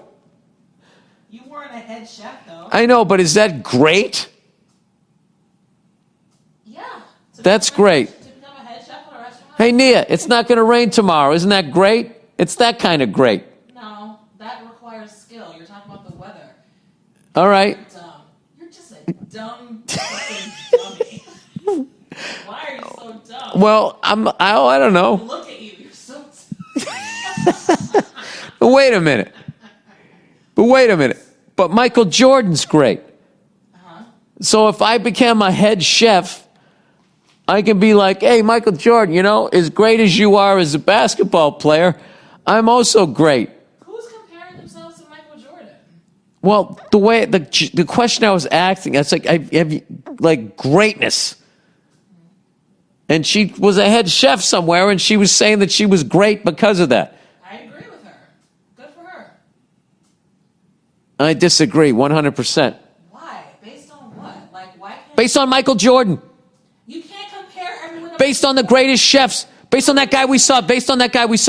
You weren't a head chef, though. I know, but is that great? Yeah. That's great. To become a head chef at a restaurant? Hey, Nia, it's not going to rain tomorrow. Isn't that great? It's that kind of great. No, that requires skill. You're talking about the weather. All right. You're dumb. You're just a dumb fucking dummy. Why are you so dumb? Well, I don't know. Look at you. You're so But wait a minute. But Michael Jordan's great. So if I became a head chef, I can be like, hey, Michael Jordan, you know, as great as you are as a basketball player, I'm also great. Who's comparing themselves to Michael Jordan? Well, the way the question I was asking, it's like, have you, like greatness. And she was a head chef somewhere, and she was saying that she was great because of that. I agree with her. Good for her. I disagree 100%. Why? Based on what? Like, why can't Based on Michael Jordan. you can't compare everyone to Based on the greatest chefs. Based on that guy we saw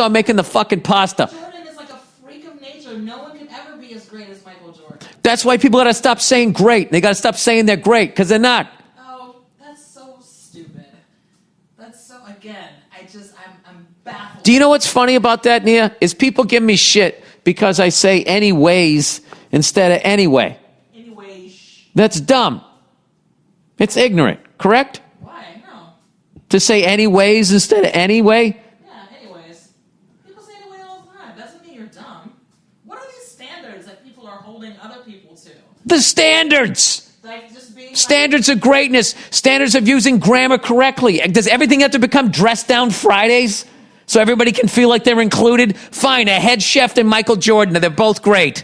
making the fucking pasta. Jordan is like a freak of nature. No one can ever be as great as Michael Jordan. That's why people gotta stop saying great. They gotta stop saying they're great, because they're not. Oh, that's so stupid. That's so, again, I'm baffled. Do you know what's funny about that, Nia? Is people give me shit because I say anyways instead of anyway. Anyway, That's dumb. It's ignorant, correct? why? No. To say anyways instead of anyway? Yeah, anyways. People say anyway all the time. Doesn't mean you're dumb. What are these standards that people are holding other people to? The standards! Like, just being Standards of greatness, standards of using grammar correctly. Does everything have to become dress down Fridays so everybody can feel like they're included? Fine, a head chef and Michael Jordan, they're both great.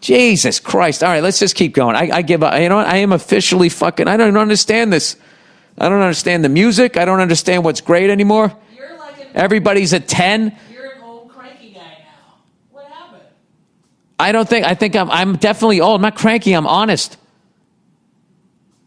Jesus Christ. All right, let's just keep going. I give up. You know what? I am officially fucking, I don't understand this. I don't understand the music. I don't understand what's great anymore. You're like Everybody's a 10. You're an old cranky guy now. What happened? I think I'm definitely old. I'm not cranky. I'm honest.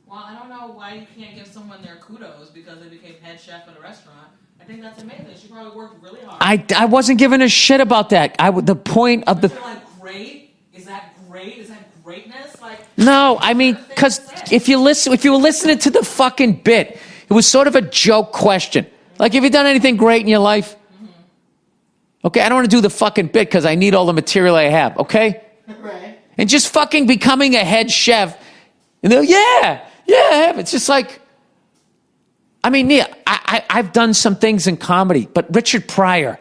Well, I don't know why you can't give someone their kudos because they became head chef at a restaurant. I think that's amazing. She probably worked really hard. I wasn't giving a shit about that. The point of But the... you're like, great? Is that great? Is that greatness? Like, No, I mean, because if you were listening to the fucking bit, it was sort of a joke question. Like, have you done anything great in your life? Okay, I don't want to do the fucking bit because I need all the material I have, okay? right? and just fucking becoming a head chef. And they're, yeah, it's just like, I mean, Nia, I've done some things in comedy, but Richard Pryor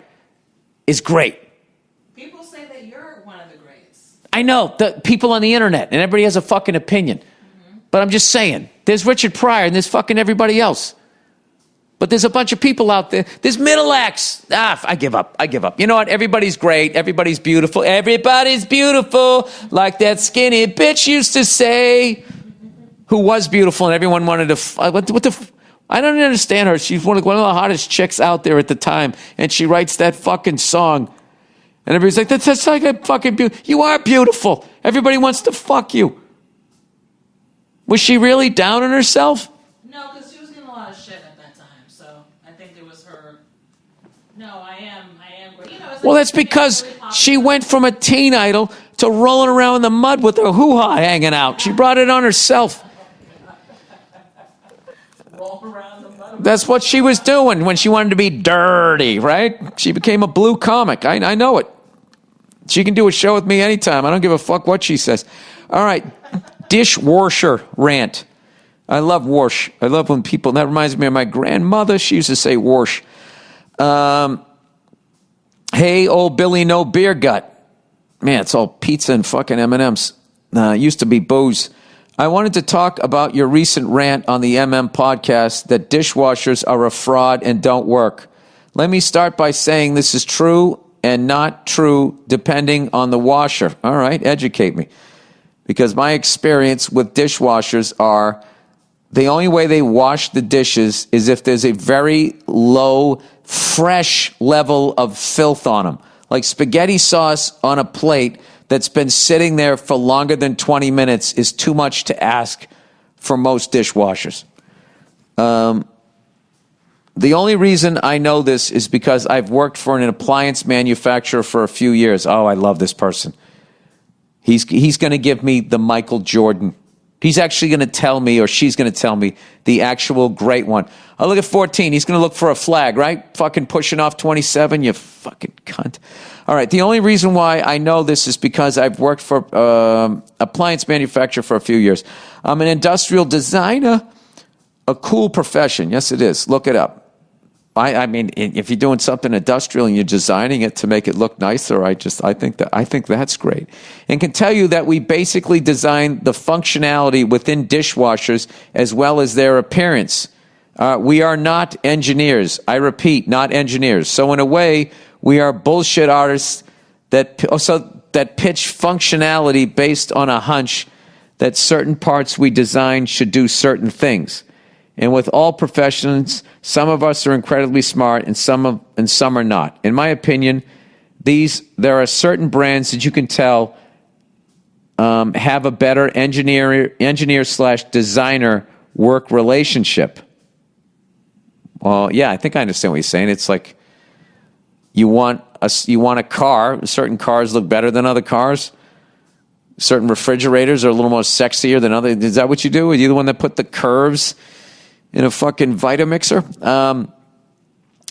is great. People say that you're one of the greats. I know, the people on the internet, and everybody has a fucking opinion. But I'm just saying, there's Richard Pryor and there's fucking everybody else. But there's a bunch of people out there. There's middle acts. I give up. You know what? Everybody's great. Everybody's beautiful. Everybody's beautiful, like that skinny bitch used to say, who was beautiful and everyone wanted to, I don't understand her. She's one of the hottest chicks out there at the time, and she writes that fucking song. And everybody's like, that's like a fucking beautiful. You are beautiful. Everybody wants to fuck you. Was she really down on herself? No, because she was getting a lot of shit at that time. So I think it was her. No, I am great. You know, Well, that's because she went from a teen idol to rolling around in the mud with her hoo-ha hanging out. She brought it on herself. roll around the mud. That's what she was doing when she wanted to be dirty, right? She became a blue comic. I know it. She can do a show with me anytime. I don't give a fuck what she says. All right. Dishwasher rant. I love wash. I love when people, that reminds me of my grandmother. She used to say wash. Hey, old Billy, no beer gut. Man, it's all pizza and fucking M&Ms. Used to be booze. I wanted to talk about your recent rant on the MM podcast that dishwashers are a fraud and don't work. Let me start by saying this is true and not true depending on the washer. All right, educate me. Because my experience with dishwashers are the only way they wash the dishes is if there's a very low, fresh level of filth on them. Like spaghetti sauce on a plate that's been sitting there for longer than 20 minutes is too much to ask for most dishwashers. The only reason I know this is because I've worked for an appliance manufacturer for a few years. Oh, I love this person. He's going to give me the Michael Jordan. He's actually going to tell me, or she's going to tell me, the actual great one. Oh, look at 14. He's going to look for a flag, right? Fucking pushing off 27, you fucking cunt. All right, the only reason why I know this is because I've worked for appliance manufacturer for a few years. I'm an industrial designer, a cool profession. Yes, it is. Look it up. I mean, if you're doing something industrial and you're designing it to make it look nicer, I think that's great. And can tell you that we basically design the functionality within dishwashers as well as their appearance. We are not engineers. I repeat, not engineers. So in a way, we are bullshit artists that pitch functionality based on a hunch that certain parts we design should do certain things. And with all professions, some of us are incredibly smart and some are not. In my opinion, there are certain brands that you can tell have a better engineer/designer work relationship. Well, yeah, I think I understand what you're saying. It's like you want a car. Certain cars look better than other cars. Certain refrigerators are a little more sexier than others. Is that what you do? Are you the one that put the curves in a fucking Vitamixer?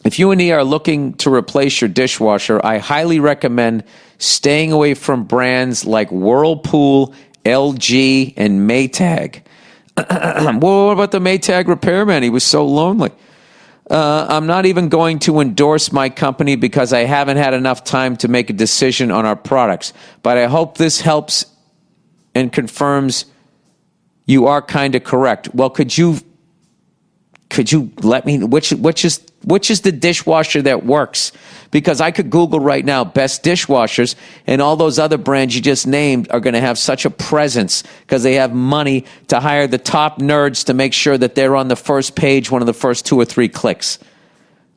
If you and me are looking to replace your dishwasher, I highly recommend staying away from brands like Whirlpool, LG, and Maytag. Well, what about the Maytag repairman? He was so lonely. I'm not even going to endorse my company because I haven't had enough time to make a decision on our products. But I hope this helps and confirms you are kind of correct. Well, could you let me, which is the dishwasher that works? Because I could Google right now best dishwashers, and all those other brands you just named are going to have such a presence because they have money to hire the top nerds to make sure that they're on the first page, one of the first 2 or 3 clicks.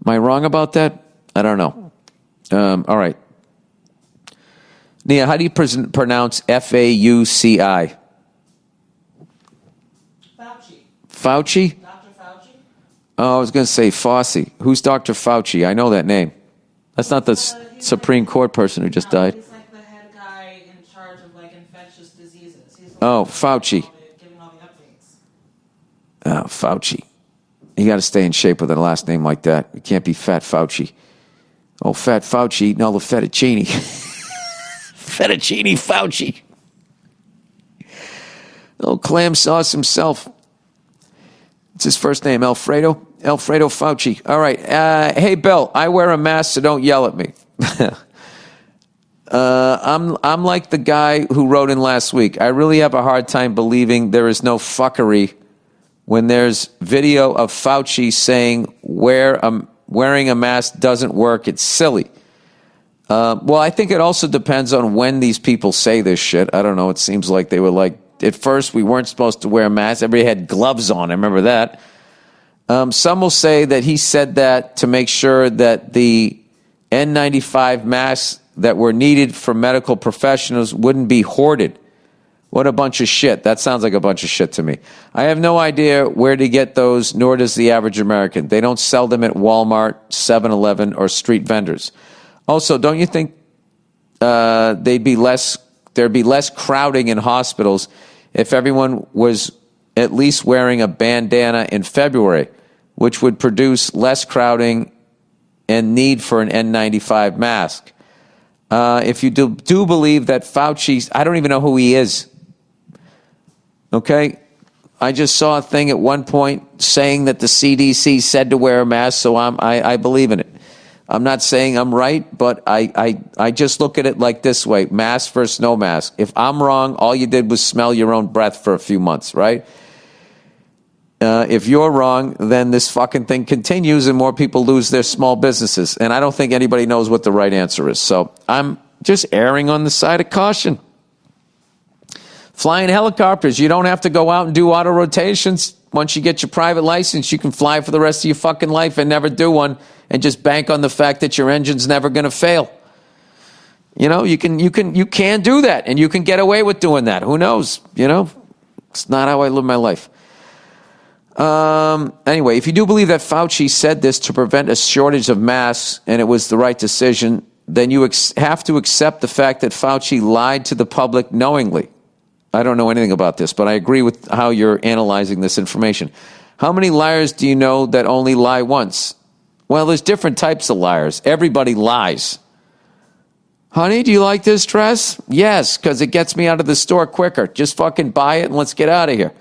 Am I wrong about that? I don't know. All right. Nia, how do you pronounce Fauci? Fauci? Oh, I was going to say Fauci. Who's Dr. Fauci? I know that name. That's not the Supreme Court person who just died. He's like the head guy in charge of like infectious diseases. He's Fauci. Giving all the updates. Oh, Fauci. You got to stay in shape with a last name like that. You can't be Fat Fauci. Oh, Fat Fauci eating all the fettuccine. Fettuccine Fauci. Oh, clam sauce himself. It's his first name, Alfredo Fauci. All right. Hey, Bill, I wear a mask, so don't yell at me. I'm like the guy who wrote in last week. I really have a hard time believing there is no fuckery when there's video of Fauci saying wearing a mask doesn't work. It's silly. Well, I think it also depends on when these people say this shit. I don't know. It seems like they were like, at first we weren't supposed to wear masks. Everybody had gloves on. I remember that. Some will say that he said that to make sure that the N95 masks that were needed for medical professionals wouldn't be hoarded. What a bunch of shit. That sounds like a bunch of shit to me. I have no idea where to get those, nor does the average American. They don't sell them at Walmart, 7-Eleven, or street vendors. Also, don't you think there'd be less crowding in hospitals if everyone was at least wearing a bandana in February, which would produce less crowding and need for an N95 mask? If you do believe that Fauci, I don't even know who he is. Okay? I just saw a thing at one point saying that the CDC said to wear a mask, so I believe in it. I'm not saying I'm right, but I just look at it like this way: mask versus no mask. If I'm wrong, all you did was smell your own breath for a few months, right? If you're wrong, then this fucking thing continues and more people lose their small businesses. And I don't think anybody knows what the right answer is. So I'm just erring on the side of caution. Flying helicopters, you don't have to go out and do auto rotations. Once you get your private license, you can fly for the rest of your fucking life and never do one and just bank on the fact that your engine's never going to fail. You know, you can do that, and you can get away with doing that. Who knows? You know, it's not how I live my life. Anyway, if you do believe that Fauci said this to prevent a shortage of masks and it was the right decision, then you have to accept the fact that Fauci lied to the public knowingly. I don't know anything about this, but I agree with how you're analyzing this information. How many liars do you know that only lie once? Well, there's different types of liars. Everybody lies. Honey, do you like this dress? Yes, because it gets me out of the store quicker. Just fucking buy it and let's get out of here.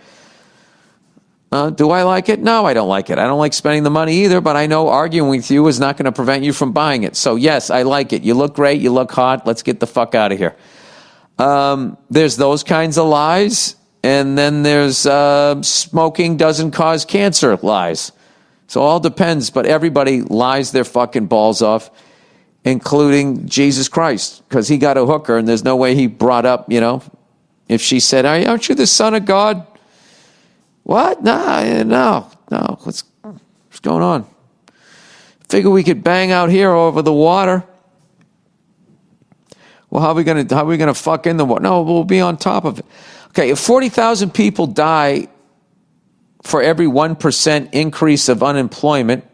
Do I like it? No, I don't like it. I don't like spending the money either, but I know arguing with you is not going to prevent you from buying it. So yes, I like it. You look great. You look hot. Let's get the fuck out of here. There's those kinds of lies. And then there's smoking doesn't cause cancer lies. So it all depends, but everybody lies their fucking balls off, including Jesus Christ, because he got a hooker and there's no way he brought up, you know, if she said, aren't you the son of God? What? No. What's going on? Figure we could bang out here over the water. Well, how are we gonna fuck in the water? No, we'll be on top of it. Okay, if 40,000 people die for every 1% increase of unemployment,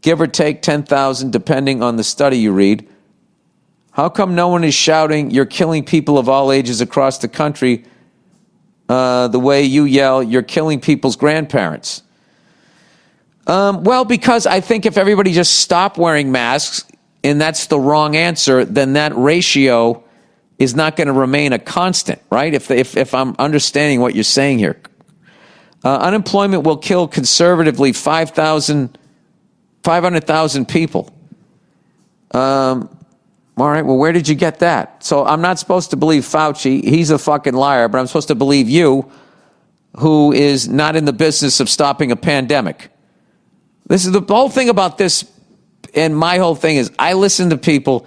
give or take 10,000 depending on the study you read, how come no one is shouting, you're killing people of all ages across the country, the way you yell, you're killing people's grandparents? Well, because I think if everybody just stopped wearing masks, and that's the wrong answer, then that ratio is not going to remain a constant, right? If I'm understanding what you're saying here. Unemployment will kill conservatively 500,000 people. All right, well, where did you get that? So I'm not supposed to believe Fauci. He's a fucking liar, but I'm supposed to believe you, who is not in the business of stopping a pandemic. This is the whole thing about this, and my whole thing is I listen to people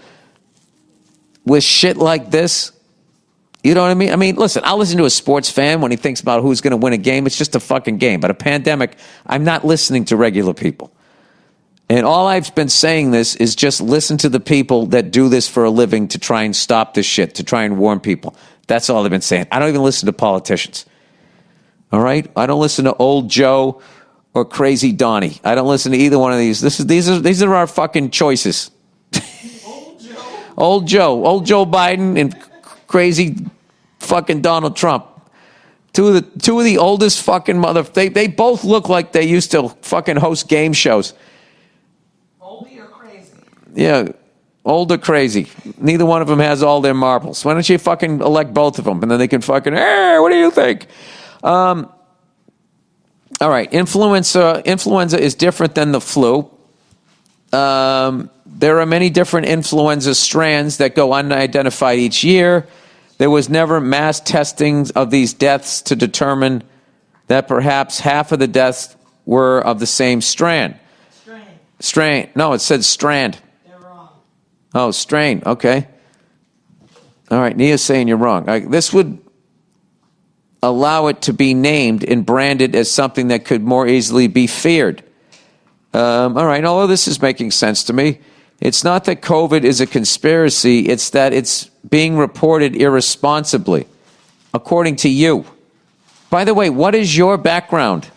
with shit like this. You know what I mean? I mean, listen, I'll listen to a sports fan when he thinks about who's going to win a game. It's just a fucking game. But a pandemic, I'm not listening to regular people. And all I've been saying this is just listen to the people that do this for a living to try and stop this shit, to try and warn people. That's all I've been saying. I don't even listen to politicians. All right? I don't listen to old Joe or crazy Donnie. I don't listen to either one of these. These are our fucking choices. Old Joe Biden and crazy fucking Donald Trump. Two of the oldest fucking they both look like they used to fucking host game shows. Oldie or crazy? Yeah. Old or crazy. Neither one of them has all their marbles. Why don't you fucking elect both of them? And then they can fucking, hey, what do you think? All right, influenza is different than the flu. There are many different influenza strands that go unidentified each year. There was never mass testing of these deaths to determine that perhaps half of the deaths were of the same strand. Strain. No, it said strand. They're wrong. Oh, strain. Okay. All right, Nia's saying you're wrong. This would allow it to be named and branded as something that could more easily be feared. All right, all of this is making sense to me. It's not that COVID is a conspiracy, it's that it's being reported irresponsibly, according to you. By the way, what is your background?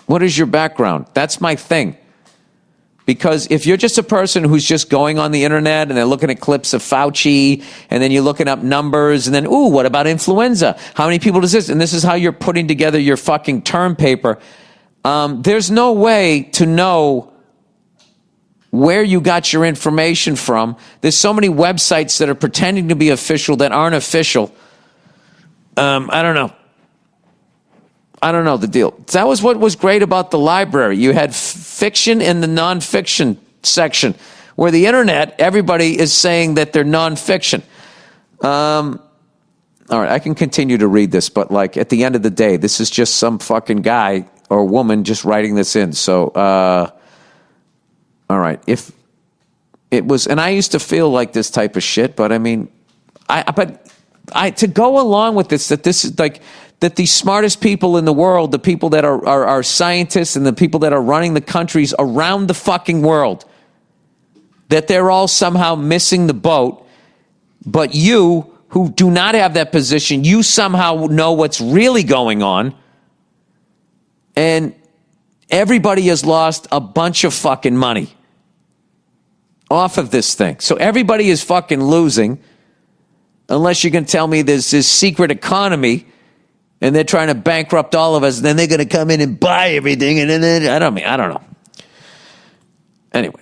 What is your background? That's my thing. Because if you're just a person who's just going on the internet and they're looking at clips of Fauci and then you're looking up numbers and then, ooh, what about influenza? How many people does this? And this is how you're putting together your fucking term paper. There's no way to know where you got your information from. There's so many websites that are pretending to be official that aren't official. I don't know. I don't know the deal. That was what was great about the library. You had fiction in the nonfiction section, where the internet, everybody is saying that they're nonfiction. All right, I can continue to read this, but like at the end of the day, this is just some fucking guy or woman just writing this in. So, all right, if it was, and I used to feel like this type of shit, but I mean, to go along with this, that this is like, that the smartest people in the world, the people that are scientists and the people that are running the countries around the fucking world, that they're all somehow missing the boat, but you, who do not have that position, you somehow know what's really going on, and everybody has lost a bunch of fucking money off of this thing. So everybody is fucking losing, unless you can tell me there's this secret economy and they're trying to bankrupt all of us, and then they're going to come in and buy everything, and then I don't know. Anyway.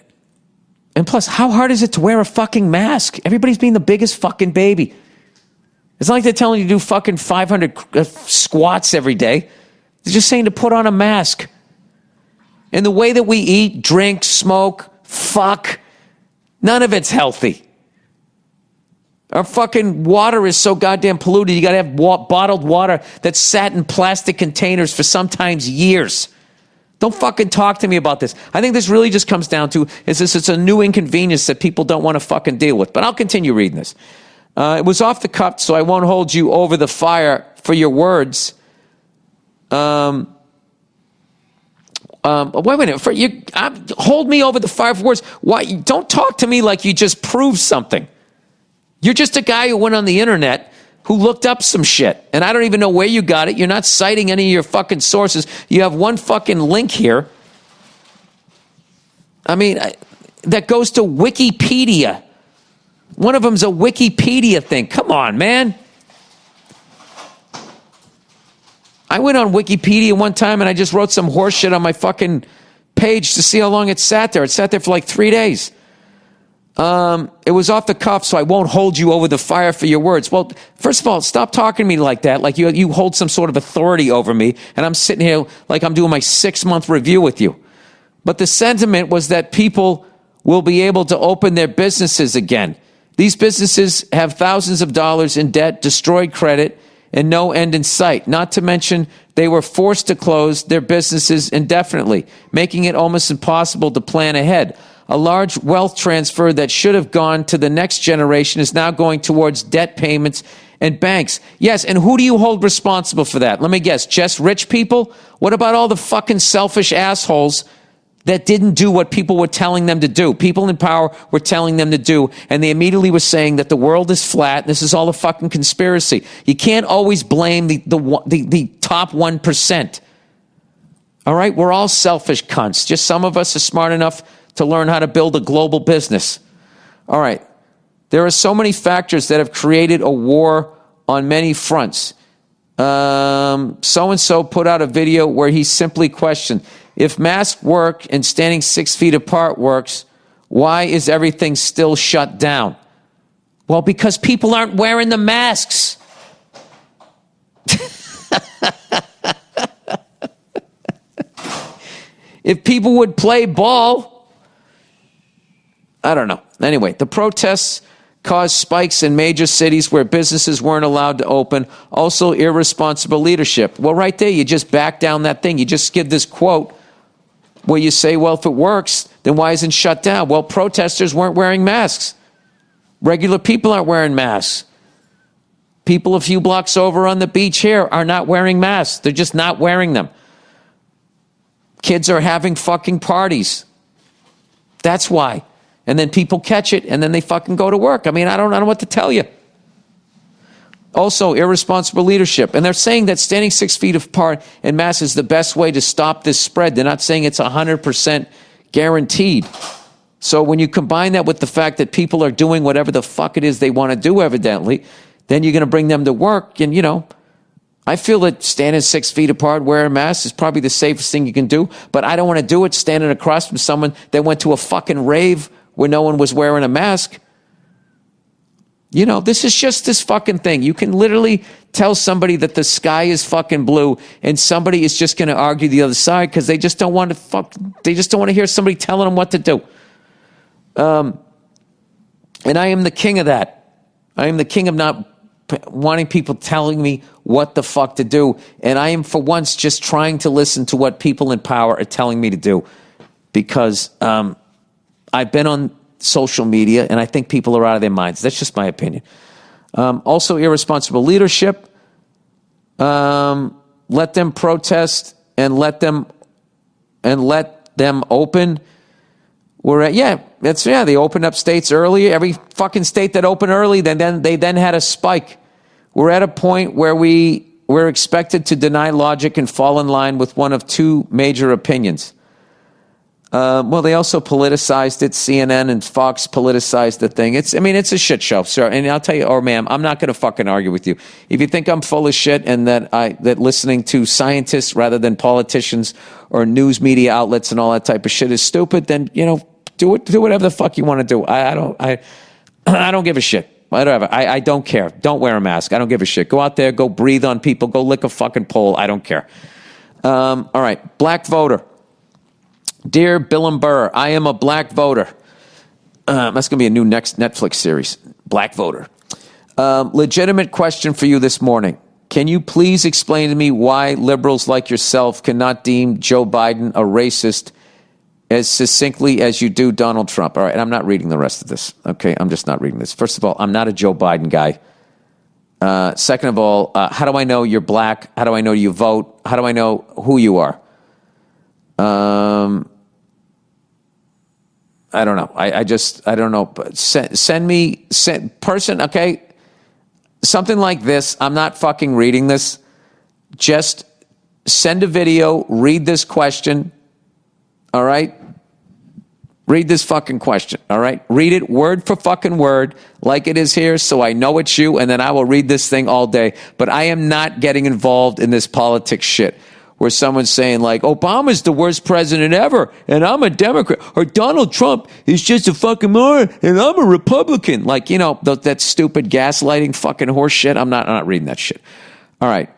And plus, how hard is it to wear a fucking mask? Everybody's being the biggest fucking baby. It's not like they're telling you to do fucking 500 squats every day. They're just saying to put on a mask. And the way that we eat, drink, smoke, fuck, none of it's healthy. Our fucking water is so goddamn polluted, you gotta have bottled water that's sat in plastic containers for sometimes years. Don't fucking talk to me about this. I think this really just comes down to, it's a new inconvenience that people don't want to fucking deal with. But I'll continue reading this. It was off the cuff, so I won't hold you over the fire for your words. Wait a minute. Hold me over the fire for words. Why? Don't talk to me like you just proved something. You're just a guy who went on the internet who looked up some shit. And I don't even know where you got it. You're not citing any of your fucking sources. You have one fucking link here. I mean, that goes to Wikipedia. One of them's a Wikipedia thing. Come on, man. I went on Wikipedia one time and I just wrote some horse shit on my fucking page to see how long it sat there. It sat there for like 3 days. It was off the cuff, so I won't hold you over the fire for your words. Well, first of all, stop talking to me like that, like you hold some sort of authority over me, and I'm sitting here like I'm doing my 6-month review with you. But the sentiment was that people will be able to open their businesses again. These businesses have thousands of dollars in debt, destroyed credit, and no end in sight. Not to mention, they were forced to close their businesses indefinitely, making it almost impossible to plan ahead. A large wealth transfer that should have gone to the next generation is now going towards debt payments and banks. Yes, and who do you hold responsible for that? Let me guess, just rich people? What about all the fucking selfish assholes that didn't do what people were telling them to do? People in power were telling them to do, and they immediately were saying that the world is flat, and this is all a fucking conspiracy. You can't always blame the top 1%. All right? We're all selfish cunts. Just some of us are smart enough to learn how to build a global business. All right. There are so many factors that have created a war on many fronts. So-and-so put out a video where he simply questioned, if masks work and standing 6 feet apart works, Why is everything still shut down? Well, because people aren't wearing the masks. If people would play ball, I don't know. Anyway, the protests caused spikes in major cities where businesses weren't allowed to open. Also, irresponsible leadership. Well, right there, you just back down that thing. You just give this quote where you say, well, if it works, then why isn't it shut down? Well, protesters weren't wearing masks. Regular people aren't wearing masks. People a few blocks over on the beach here are not wearing masks. They're just not wearing them. Kids are having fucking parties. That's why. And then people catch it, and then they fucking go to work. I mean, I don't know what to tell you. Also, irresponsible leadership. And they're saying that standing 6 feet apart in mass is the best way to stop this spread. They're not saying it's 100% guaranteed. So when you combine that with the fact that people are doing whatever the fuck it is they want to do, evidently, then you're going to bring them to work. And, you know, I feel that standing 6 feet apart wearing masks is probably the safest thing you can do. But I don't want to do it standing across from someone that went to a fucking rave where no one was wearing a mask. You know, this is just this fucking thing. You can literally tell somebody that the sky is fucking blue, and somebody is just going to argue the other side because they just don't want to they just don't want to hear somebody telling them what to do. And I am the king of that. I am the king of not wanting people telling me what the fuck to do. And I am, for once, just trying to listen to what people in power are telling me to do. Because I've been on social media, and I think people are out of their minds. That's just my opinion. Also, irresponsible leadership. Let them protest and let them open. They opened up states early. Every fucking state that opened early, they had a spike. We're at a point where we're expected to deny logic and fall in line with one of two major opinions. Well, they also politicized it. CNN and Fox politicized the thing. It's a shit show, sir. And I'll tell you, or ma'am, I'm not going to fucking argue with you. If you think I'm full of shit and that listening to scientists rather than politicians or news media outlets and all that type of shit is stupid, then, you know, do whatever the fuck you want to do. I don't give a shit. Whatever. I don't care. Don't wear a mask. I don't give a shit. Go out there, go breathe on people, go lick a fucking pole. I don't care. All right. Black voter. Dear Bill and Burr, I am a black voter. That's going to be a new next Netflix series. Black voter. Legitimate question for you this morning. Can you please explain to me why liberals like yourself cannot deem Joe Biden a racist as succinctly as you do Donald Trump? All right, I'm not reading the rest of this. Okay, I'm just not reading this. First of all, I'm not a Joe Biden guy. Second of all, how do I know you're black? How do I know you vote? How do I know who you are? I don't know. I don't know. But send person, okay? Something like this. I'm not fucking reading this. Just send a video, read this question, all right? Read this fucking question, all right? Read it word for fucking word like it is here so I know it's you, and then I will read this thing all day. But I am not getting involved in this politics shit where someone's saying like, Obama's the worst president ever, and I'm a Democrat, or Donald Trump is just a fucking moron, and I'm a Republican. Like, you know, that stupid gaslighting fucking horse shit. I'm not reading that shit. All right.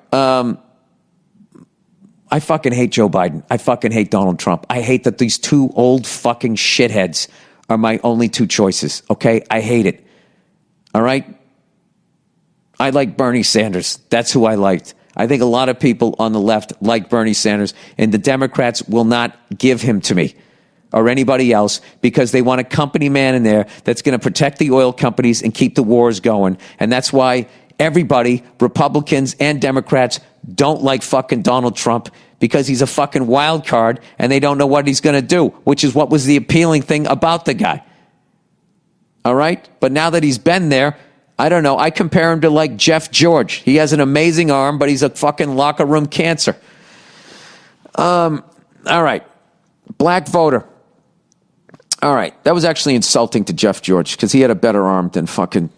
I fucking hate Joe Biden. I fucking hate Donald Trump. I hate that these two old fucking shitheads are my only two choices, okay? I hate it. All right? I like Bernie Sanders. That's who I liked. I think a lot of people on the left like Bernie Sanders, and the Democrats will not give him to me or anybody else because they want a company man in there that's going to protect the oil companies and keep the wars going. And that's why everybody, Republicans and Democrats, don't like fucking Donald Trump because he's a fucking wild card and they don't know what he's going to do, which is what was the appealing thing about the guy. All right? But now that he's been there, I don't know. I compare him to like Jeff George. He has an amazing arm, but he's a fucking locker room cancer. All right. Black voter. All right. That was actually insulting to Jeff George because he had a better arm than fucking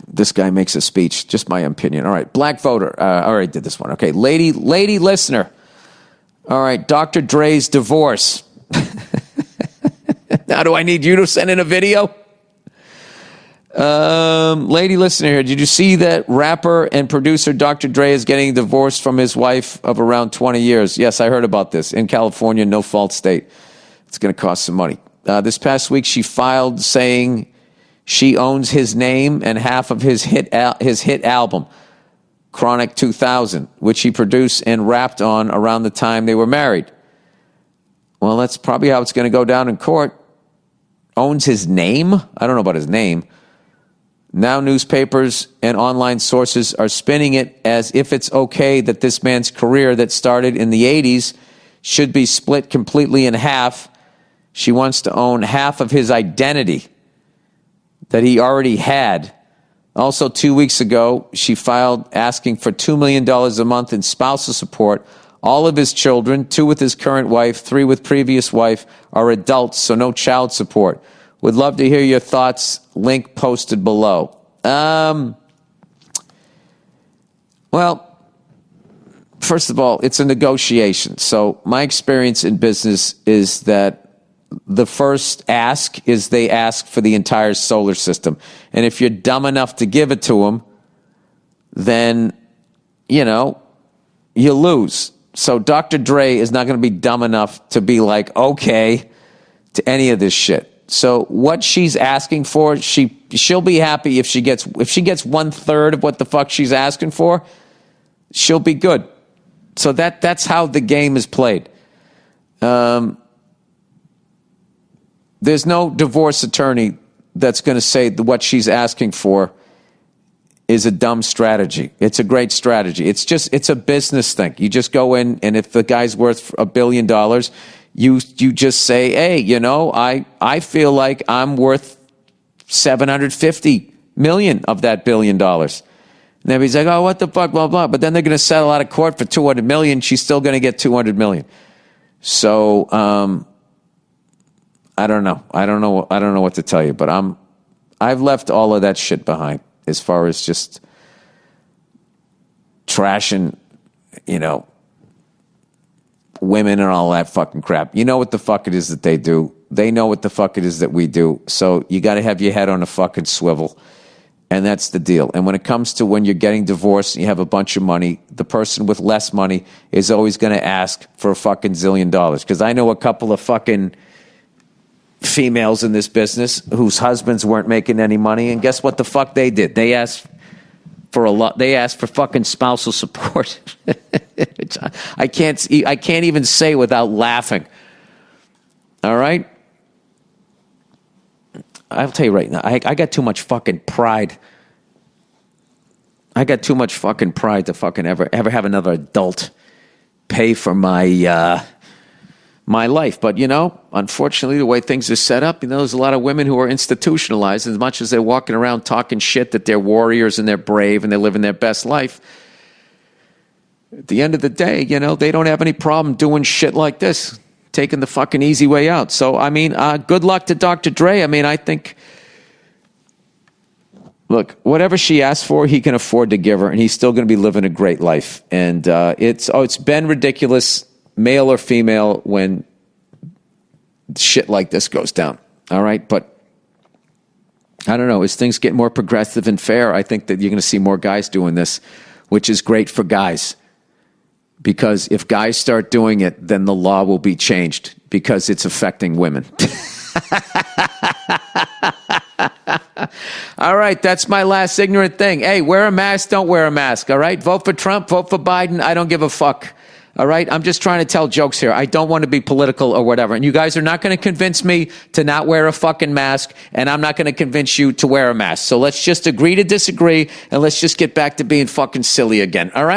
this guy makes a speech. Just my opinion. All right. Black voter. I already did this one. Okay. Lady listener. All right. Dr. Dre's divorce. Now do I need you to send in a video? Lady listener here, did you see that rapper and producer Dr. Dre is getting divorced from his wife of around 20 years? Yes, I heard about this. In California, no fault state. It's going to cost some money. This past week, she filed saying she owns his name and half of his hit album, Chronic 2000, which he produced and rapped on around the time they were married. Well, that's probably how it's going to go down in court. Owns his name? I don't know about his name. Now newspapers and online sources are spinning it as if it's okay that this man's career that started in the 80s should be split completely in half. She wants to own half of his identity that he already had. Also, 2 weeks ago, she filed asking for $2 million a month in spousal support. All of his children, 2 with his current wife, 3 with previous wife, are adults, so no child support. Would love to hear your thoughts. Link posted below. Well, first of all, it's a negotiation. So my experience in business is that the first ask is they ask for the entire solar system. And if you're dumb enough to give it to them, then, you lose. So Dr. Dre is not going to be dumb enough to be like, okay, to any of this shit. So what she's asking for, she'll be happy if she gets 1/3 of what the fuck she's asking for, she'll be good. So that's how the game is played. There's no divorce attorney that's going to say that what she's asking for is a dumb strategy. It's a great strategy. It's a business thing. You just go in, and if the guy's worth $1 billion, you just say, hey, I feel like I'm worth $750 million of that $1 billion. And then he's like, oh, what the fuck, blah, blah. But then they're going to settle out of court for $200 million. She's still going to get $200 million. So, I don't know. I don't know what to tell you, but I've left all of that shit behind as far as just trashing, women and all that fucking crap. You know what the fuck it is that they do. They know what the fuck it is that we do. So you got to have your head on a fucking swivel. And that's the deal. And when it comes to when you're getting divorced and you have a bunch of money, the person with less money is always going to ask for a fucking $1 zillion. Because I know a couple of fucking females in this business whose husbands weren't making any money. And guess what the fuck they did? They asked for a lot. They asked for fucking spousal support. I can't even say without laughing. All right? I'll tell you right now, I got too much fucking pride. I got too much fucking pride to fucking ever have another adult pay for my my life. But, unfortunately, the way things are set up, there's a lot of women who are institutionalized. As much as they're walking around talking shit that they're warriors and they're brave and they're living their best life, at the end of the day, they don't have any problem doing shit like this, taking the fucking easy way out. So, good luck to Dr. Dre. I think, look, whatever she asked for, he can afford to give her, and he's still going to be living a great life. And it's been ridiculous, male or female, when shit like this goes down. All right? But I don't know. As things get more progressive and fair, I think that you're going to see more guys doing this, which is great for guys. Because if guys start doing it, then the law will be changed because it's affecting women. All right, that's my last ignorant thing. Hey, wear a mask, don't wear a mask, all right? Vote for Trump, vote for Biden, I don't give a fuck. All right, I'm just trying to tell jokes here. I don't want to be political or whatever. And you guys are not going to convince me to not wear a fucking mask, and I'm not going to convince you to wear a mask. So let's just agree to disagree, and let's just get back to being fucking silly again, all right?